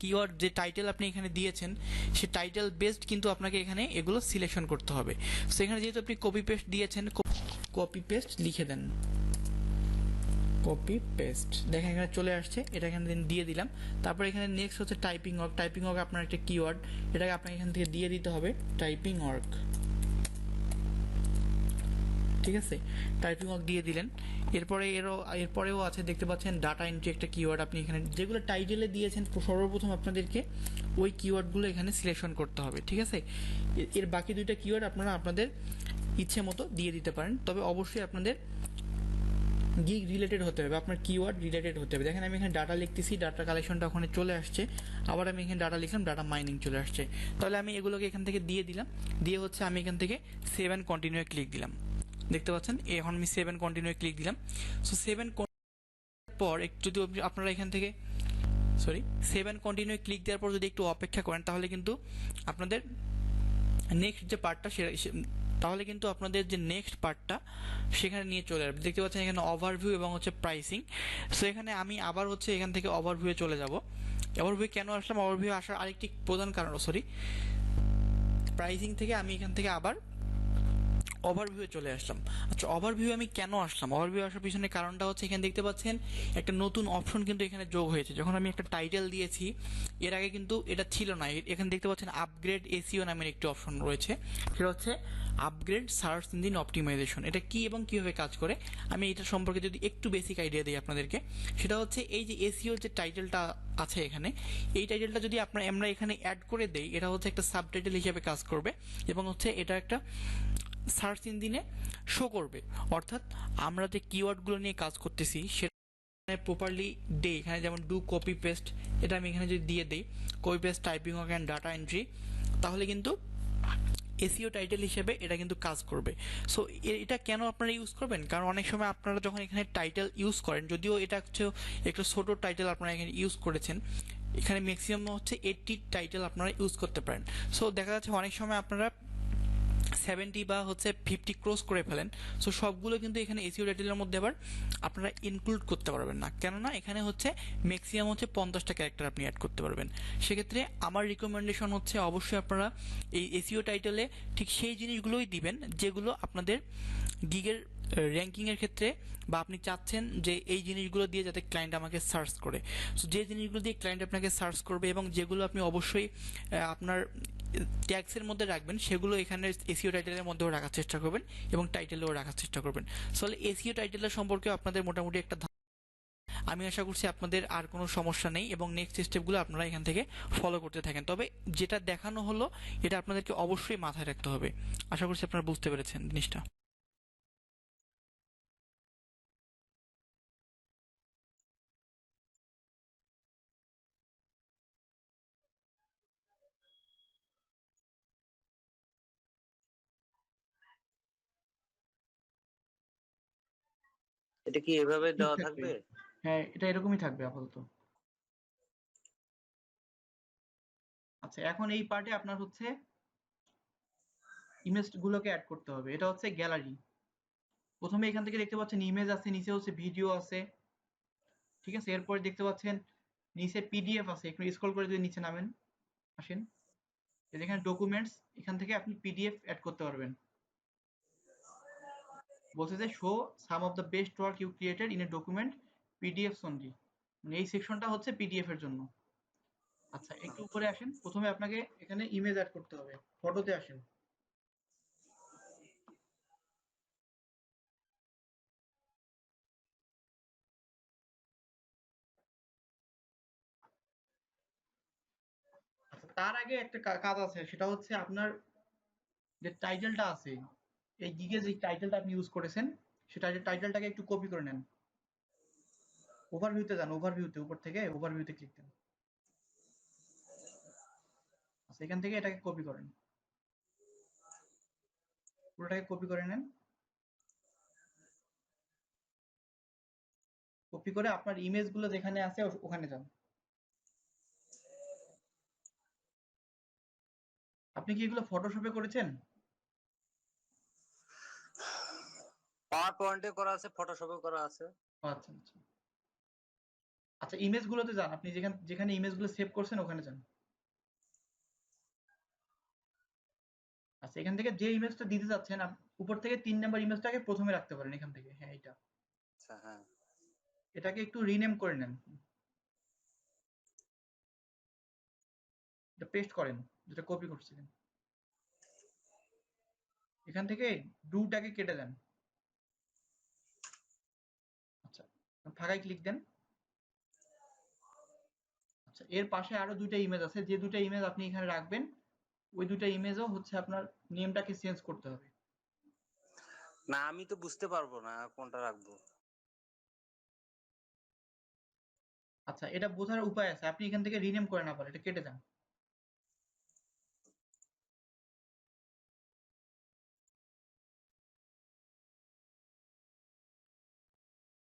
কিওয়ার্ড যে টাইটেল আপনি এখানে দিয়েছেন সে টাইটেল বেসড কিন্তু আপনাকে এখানে এগুলো সিলেকশন করতে হবে। সো এখানে যেহেতু আপনি কপি পেস্ট দিয়েছেন, কপি পেস্ট লিখে দেন, কপি পেস্ট, দেখেন এখানে চলে আসছে, এটা এখানে দিয়ে দিলাম। তারপর এখানে নেক্সট হচ্ছে টাইপিং ওয়ার্ক। টাইপিং ওয়ার্ক আপনার একটা কিওয়ার্ড, এটাকে আপনাকে এখান থেকে দিয়ে দিতে হবে টাইপিং ওয়ার্ক, ঠিক আছে, টাইপিং ওয়ার্ক দিয়ে দিলেন। এরপরেও আছে, দেখতে পাচ্ছেন ডাটা এন্ট্রি একটা কিওয়ার্ড। আপনি এখানে যেগুলো টাইটেলে দিয়েছেন সর্বপ্রথম আপনাদেরকে ওই কিওয়ার্ডগুলো এখানে সিলেকশন করতে হবে, ঠিক আছে। এর বাকি দুইটা কিওয়ার্ড আপনারা আপনাদের ইচ্ছে মতো দিয়ে দিতে পারেন, তবে অবশ্যই আপনাদের গিগ রিলেটেড হতে হবে, আপনার কিওয়ার্ড রিলেটেড হতে হবে। দেখেন আমি এখানে ডাটা লিখতেছি, ডাটা কালেকশনটা ওখানে চলে আসছে, আবার আমি এখানে ডাটা লিখলাম, ডাটা মাইনিং চলে আসছে। তাহলে আমি এগুলোকে এখান থেকে দিয়ে দিলাম, দিয়ে হচ্ছে আমি এখান থেকে সেভ অ্যান্ড কন্টিনিউ ক্লিক দিলাম। দেখতে পাচ্ছেন এখন আমি সেভ অ্যান্ড কন্টিনিউ ক্লিক দিলাম। সো সেভ অ্যান্ড পর একটু যদি আপনারা এখান থেকে সেভ অ্যান্ড কন্টিনিউ ক্লিক দেওয়ার পর যদি একটু অপেক্ষা করেন, তাহলে কিন্তু আপনাদের নেক্সট যে পার্টটা তাহলে কিন্তু আপনাদের যে নেক্সট পার্টটা সেখানে নিয়ে চলে আসবে। দেখতে পাচ্ছেন এখানে ওভারভিউ এবং হচ্ছে প্রাইসিং। সো এখানে আমি আবার হচ্ছে এখান থেকে ওভারভিউয়ে চলে যাব। ওভারভিউ কেন আসলাম, ওভারভিউ আসার আরেকটি প্রধান কারণ, প্রাইসিং থেকে আমি এখান থেকে আবার ওভারভিউয়ে চলে আসলাম। আচ্ছা, ওভারভিউ আমি কেন আসলাম? ওভারভিউ আসার পিছনে কারণটা হচ্ছে এখানে দেখতে পাচ্ছেন একটা নতুন অপশন কিন্তু এখানে যোগ হয়েছে। যখন আমি একটা টাইটেল দিয়েছি, এর আগে কিন্তু এটা ছিল না। এখানে দেখতে পাচ্ছেন আপগ্রেড এসইও নামের একটি অপশন রয়েছে, সেটা হচ্ছে আপগ্রেড সার্চ ইঞ্জিন অপটিমাইজেশন। এটা কি এবং কিভাবে কাজ করে আমি এটা সম্পর্কে যদি একটু বেসিক আইডিয়া দিই আপনাদেরকে, সেটা হচ্ছে এই যে এসইও যে টাইটেলটা আছে এখানে, এই টাইটেলটা যদি আমরা এখানে অ্যাড করে দেই, এটা হচ্ছে একটা সাবটাইটেল হিসেবে কাজ করবে এবং হচ্ছে এটা একটা সার্চ ইঞ্জিনে শো করবে। অর্থাৎ আমরা যে কিওয়ার্ডগুলো নিয়ে কাজ করতেছি সেটা প্রপারলি এখানে যেমন ডু কপি পেস্ট, এটা আমি এখানে যদি দিয়ে দিই copy paste typing work and data entry, তাহলে কিন্তু এসইও টাইটেল হিসেবে এটা কিন্তু কাজ করবে। সো এটা কেন আপনারা ইউজ করবেন? কারণ অনেক সময় আপনারা যখন এখানে টাইটেল ইউজ করেন, যদিও এটা হচ্ছে একটা ছোট টাইটেল আপনারা এখানে ইউজ করেছেন, এখানে ম্যাক্সিমাম হচ্ছে 80 টাইটেল আপনারা ইউজ করতে পারেন। সো দেখা যাচ্ছে অনেক সময় আপনারা 70 বা হচ্ছে 50 ক্রস করে ফেলেন। সো সবগুলো কিন্তু এখানে এসইও টাইটেলের মধ্যে আবার আপনারা ইনক্লুড করতে পারবেন না, কেননা এখানে হচ্ছে ম্যাক্সিমাম হচ্ছে 50টা ক্যারেক্টার আপনি অ্যাড করতে পারবেন। সেক্ষেত্রে আমার রিকমেন্ডেশন হচ্ছে অবশ্যই আপনারা এই এসইও টাইটেলে ঠিক সেই জিনিসগুলোই দিবেন যেগুলো আপনাদের গিগের র্যাঙ্কিংয়ের ক্ষেত্রে, বা আপনি চাচ্ছেন যে এই জিনিসগুলো দিয়ে যাতে ক্লায়েন্ট আমাকে সার্চ করে। সো যে জিনিসগুলো দিয়ে ক্লায়েন্ট আপনাকে সার্চ করবে এবং যেগুলো আপনি অবশ্যই আপনার ট্যাক্সের মধ্যে রাখবেন, সেগুলো এখানে এসইও টাইটেলের মধ্যেও রাখার চেষ্টা করবেন এবং টাইটেলেও রাখার চেষ্টা করবেন। আসলে এসইও টাইটেলের সম্পর্কে আপনাদের মোটামুটি একটা আমি আশা করছি আপনাদের আর কোনো সমস্যা নেই এবং নেক্সট স্টেপগুলো আপনারা এখান থেকে ফলো করতে থাকেন। তবে যেটা দেখানো হলো এটা আপনাদেরকে অবশ্যই মাথায় রাখতে হবে। আশা করছি আপনারা বুঝতে পেরেছেন জিনিসটা। এটা কি এভাবে ঠিক দেওয়া থাকবে। থাকবে? হ্যাঁ, এটা এরকমই থাকবে আপাতত। আচ্ছা, এখন এই পার্টে আপনার হচ্ছে ইমেজ গুলোকে অ্যাড করতে হবে। এটা হচ্ছে গ্যালারি। প্রথমে এখান থেকে দেখতে পাচ্ছেন ইমেজ আছে, নিচে হচ্ছে ভিডিও আছে, ঠিক আছে। এরপরে দেখতে পাচ্ছেন নিচে পিডিএফ আছে। একটু স্ক্রল করে যদি নিচে নামেন, আসেন, এখানে ডকুমেন্টস, এখান থেকে আপনি পিডিএফ অ্যাড করতে পারবেন। বলছে যে show some of the best work you created in a document PDF only, মানে এই সেকশনটা হচ্ছে পিডিএফ এর জন্য। আচ্ছা, একটু উপরে আসেন, প্রথমে আপনাকে এখানে ইমেজ অ্যাড করতে হবে। ফটোতে আসেন। আচ্ছা, তার আগে একটা কাজ আছে, সেটা হচ্ছে আপনার যে টাইটেলটা আছে, এই গিগে যে টাইটেলটা আপনি ইউজ করেছেন, সেটা টাইটেলটাকে একটু কপি করে নেন। ওভারভিউতে যান, ওভারভিউতে, উপর থেকে ওভারভিউতে ক্লিক দেন। আচ্ছা, এখান থেকে এটাকে কপি করেন, পুরোটাকে কপি করে নেন। কপি করে আপনার ইমেজগুলো যেখানে আছে ওখানে যান। আপনি কি এগুলো ফটোশপে করেছেন? পাওয়ার পয়েন্টে করা আছে, ফটোশপে করা আছে। আচ্ছা আচ্ছা। আচ্ছা, ইমেজগুলোতে যান, আপনি যেখানে যেখানে ইমেজগুলো সেভ করছেন ওখানে যান। আচ্ছা, এখান থেকে যে ইমেজটা দিতে যাচ্ছেন উপর থেকে 3 নাম্বার ইমেজটাকে প্রথমে রাখতে পারেন এখান থেকে। হ্যাঁ, এটা, আচ্ছা, হ্যাঁ। এটাকে একটু রিনেম করে নেন, এটা পেস্ট করেন যেটা কপি করছিলেন। এখান থেকে ডুটাকে কেটে দেন। ফাঁকায় ক্লিক দেন। আচ্ছা, এর পাশে আরো দুইটা ইমেজ আছে, যে দুটো ইমেজ আপনি এখানে রাখবেন ওই দুটো ইমেজও হচ্ছে আপনার নেমটাকে চেঞ্জ করতে হবে। না আমি তো বুঝতে পারবো না কোনটা রাখবো। আচ্ছা, এটা বোঝার উপায় আছে, আপনি এখান থেকে রিনেম করে না পারেন, এটা কেটে দেন।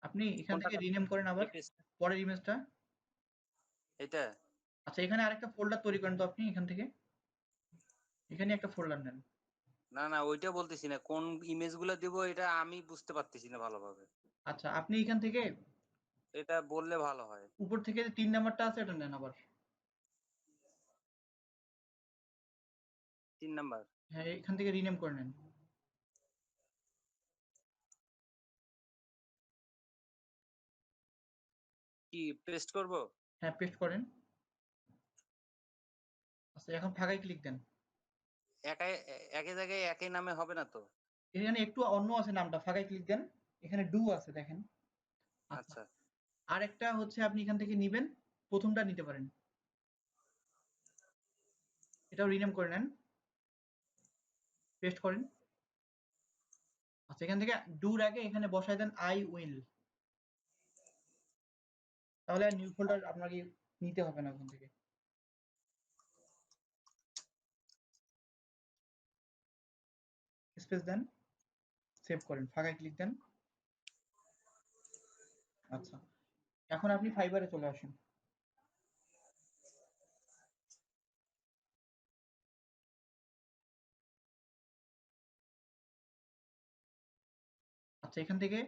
আপনি এখান কোনটা থেকে কাটবো? রিনেম করেন আবার এই পেজটা? পরের ইমেজটা। এটা? আচ্ছা, এখানে আরেকটা ফোল্ডার তৈরি করেন তো আপনি এখান থেকে, এখানে একটা ফোল্ডার নেন। না না ওইটা বলতেছি না, কোন ইমেজ গুলা দিব এটা আমি বুঝতে পারতেছি না ভালোভাবে। আচ্ছা, আপনি এখান থেকে এটা বললে ভালো হয়। উপর থেকে যে 3 নাম্বারটা আছে এটা নেন আবার। 3 নাম্বার? হ্যাঁ, এখান থেকে রিনেম করে নেন। কি পেস্ট করব? হ্যাঁ, পেস্ট করেন। আচ্ছা, এখন ফাঁকায় ক্লিক দেন। একাই একই জায়গায় একই নামে হবে না তো? এখানে একটু অন্য আছে নামটা, ফাঁকায় ক্লিক দেন। এখানে ডু আছে দেখেন। আচ্ছা, আচ্ছা। আরেকটা হচ্ছে আপনি এখান থেকে নিবেন, প্রথমটা নিতে পারেন, এটাও রিনেম করে নেন, পেস্ট করেন। আচ্ছা, এখান থেকে ডুর আগে এখানে বসায় দেন আই উইল, তাহলে আর নিউ ফোল্ডার আপনাকে নিতে হবে না ওখান থেকে। স্পেস দেন, সেভ করেন, ফাঁকায় ক্লিক দেন। আচ্ছা, এখন আপনি ফাইবারে চলে আসেন। আচ্ছা, এখান থেকে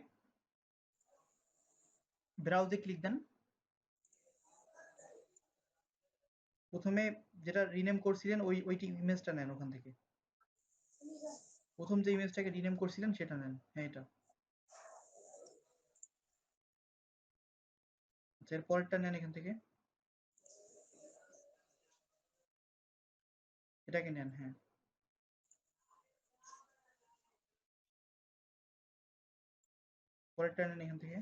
ব্রাউজে ক্লিক দেন। প্রথমে যেটা রিনেম করছিলেন ওইটি ইমেজটা নেন ওখান থেকে, প্রথম যে ইমেজটাকে রিনেম করছিলেন সেটা নেন। হ্যাঁ, এটা। আচ্ছা, এর পরেরটা নেন এখান থেকে, এটাকে নেন। হ্যাঁ, পরেরটা নেন এখান থেকে।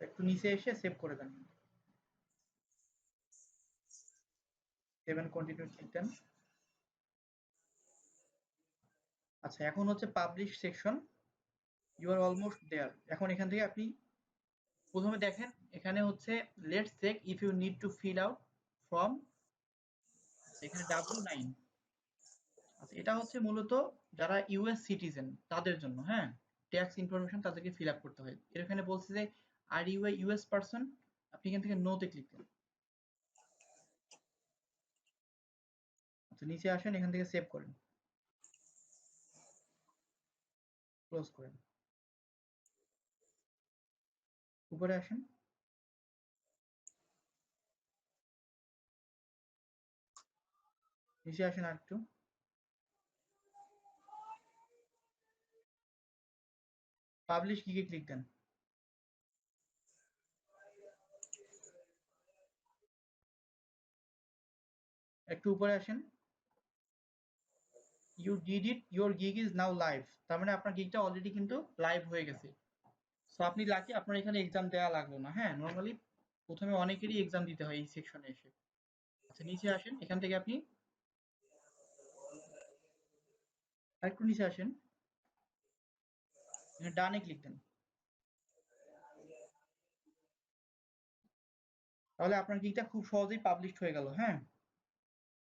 একটু নিচে এসে সেভ করে দেন, সেভ এন্ড কন্টিনিউ ক্লিক দেন। আচ্ছা, এখন হচ্ছে publish section, you are almost there. এখন এখান থেকে আপনি প্রথমে দেখেন এখানে হচ্ছে let's check if you need to fill out form, এখানে W9। আচ্ছা, এটা হচ্ছে মূলত যারা ইউএস সিটিজেন তাদের জন্য, হ্যাঁ, ট্যাক্স ইনফরমেশন তাদেরকে ফিল আপ করতে হয়। এর এখানে বলছে যে are you a US person, আপনি এখান থেকে নোতে ক্লিক করেন। আচ্ছা, নিচে আসেন, এখান থেকে সেভ করেন, ক্লোজ করেন, উপরে আসেন, নিচে আসেন আর একটু, পাবলিশ গিগে ক্লিক দেন, একটু উপরে আসেন, you did it, your gig is now live, তার মানে আপনার গিগটা অলরেডি কিন্তু লাইভ হয়ে গেছে। সো আপনি লাকি, আপনার এখানে এক্সাম দেওয়া লাগলো না। হ্যাঁ, নর্মালি প্রথমে অনেকেরই এক্সাম দিতে হয় এই সেকশনে এসে। আচ্ছা, নিচে আসেন, এখান থেকে আপনি আরেকটু নিচে আসেন, এখানে ডানে ক্লিক দেন, তাহলে আপনার গিগটা খুব সহজেই পাবলিশ হয়ে গেল। হ্যাঁ,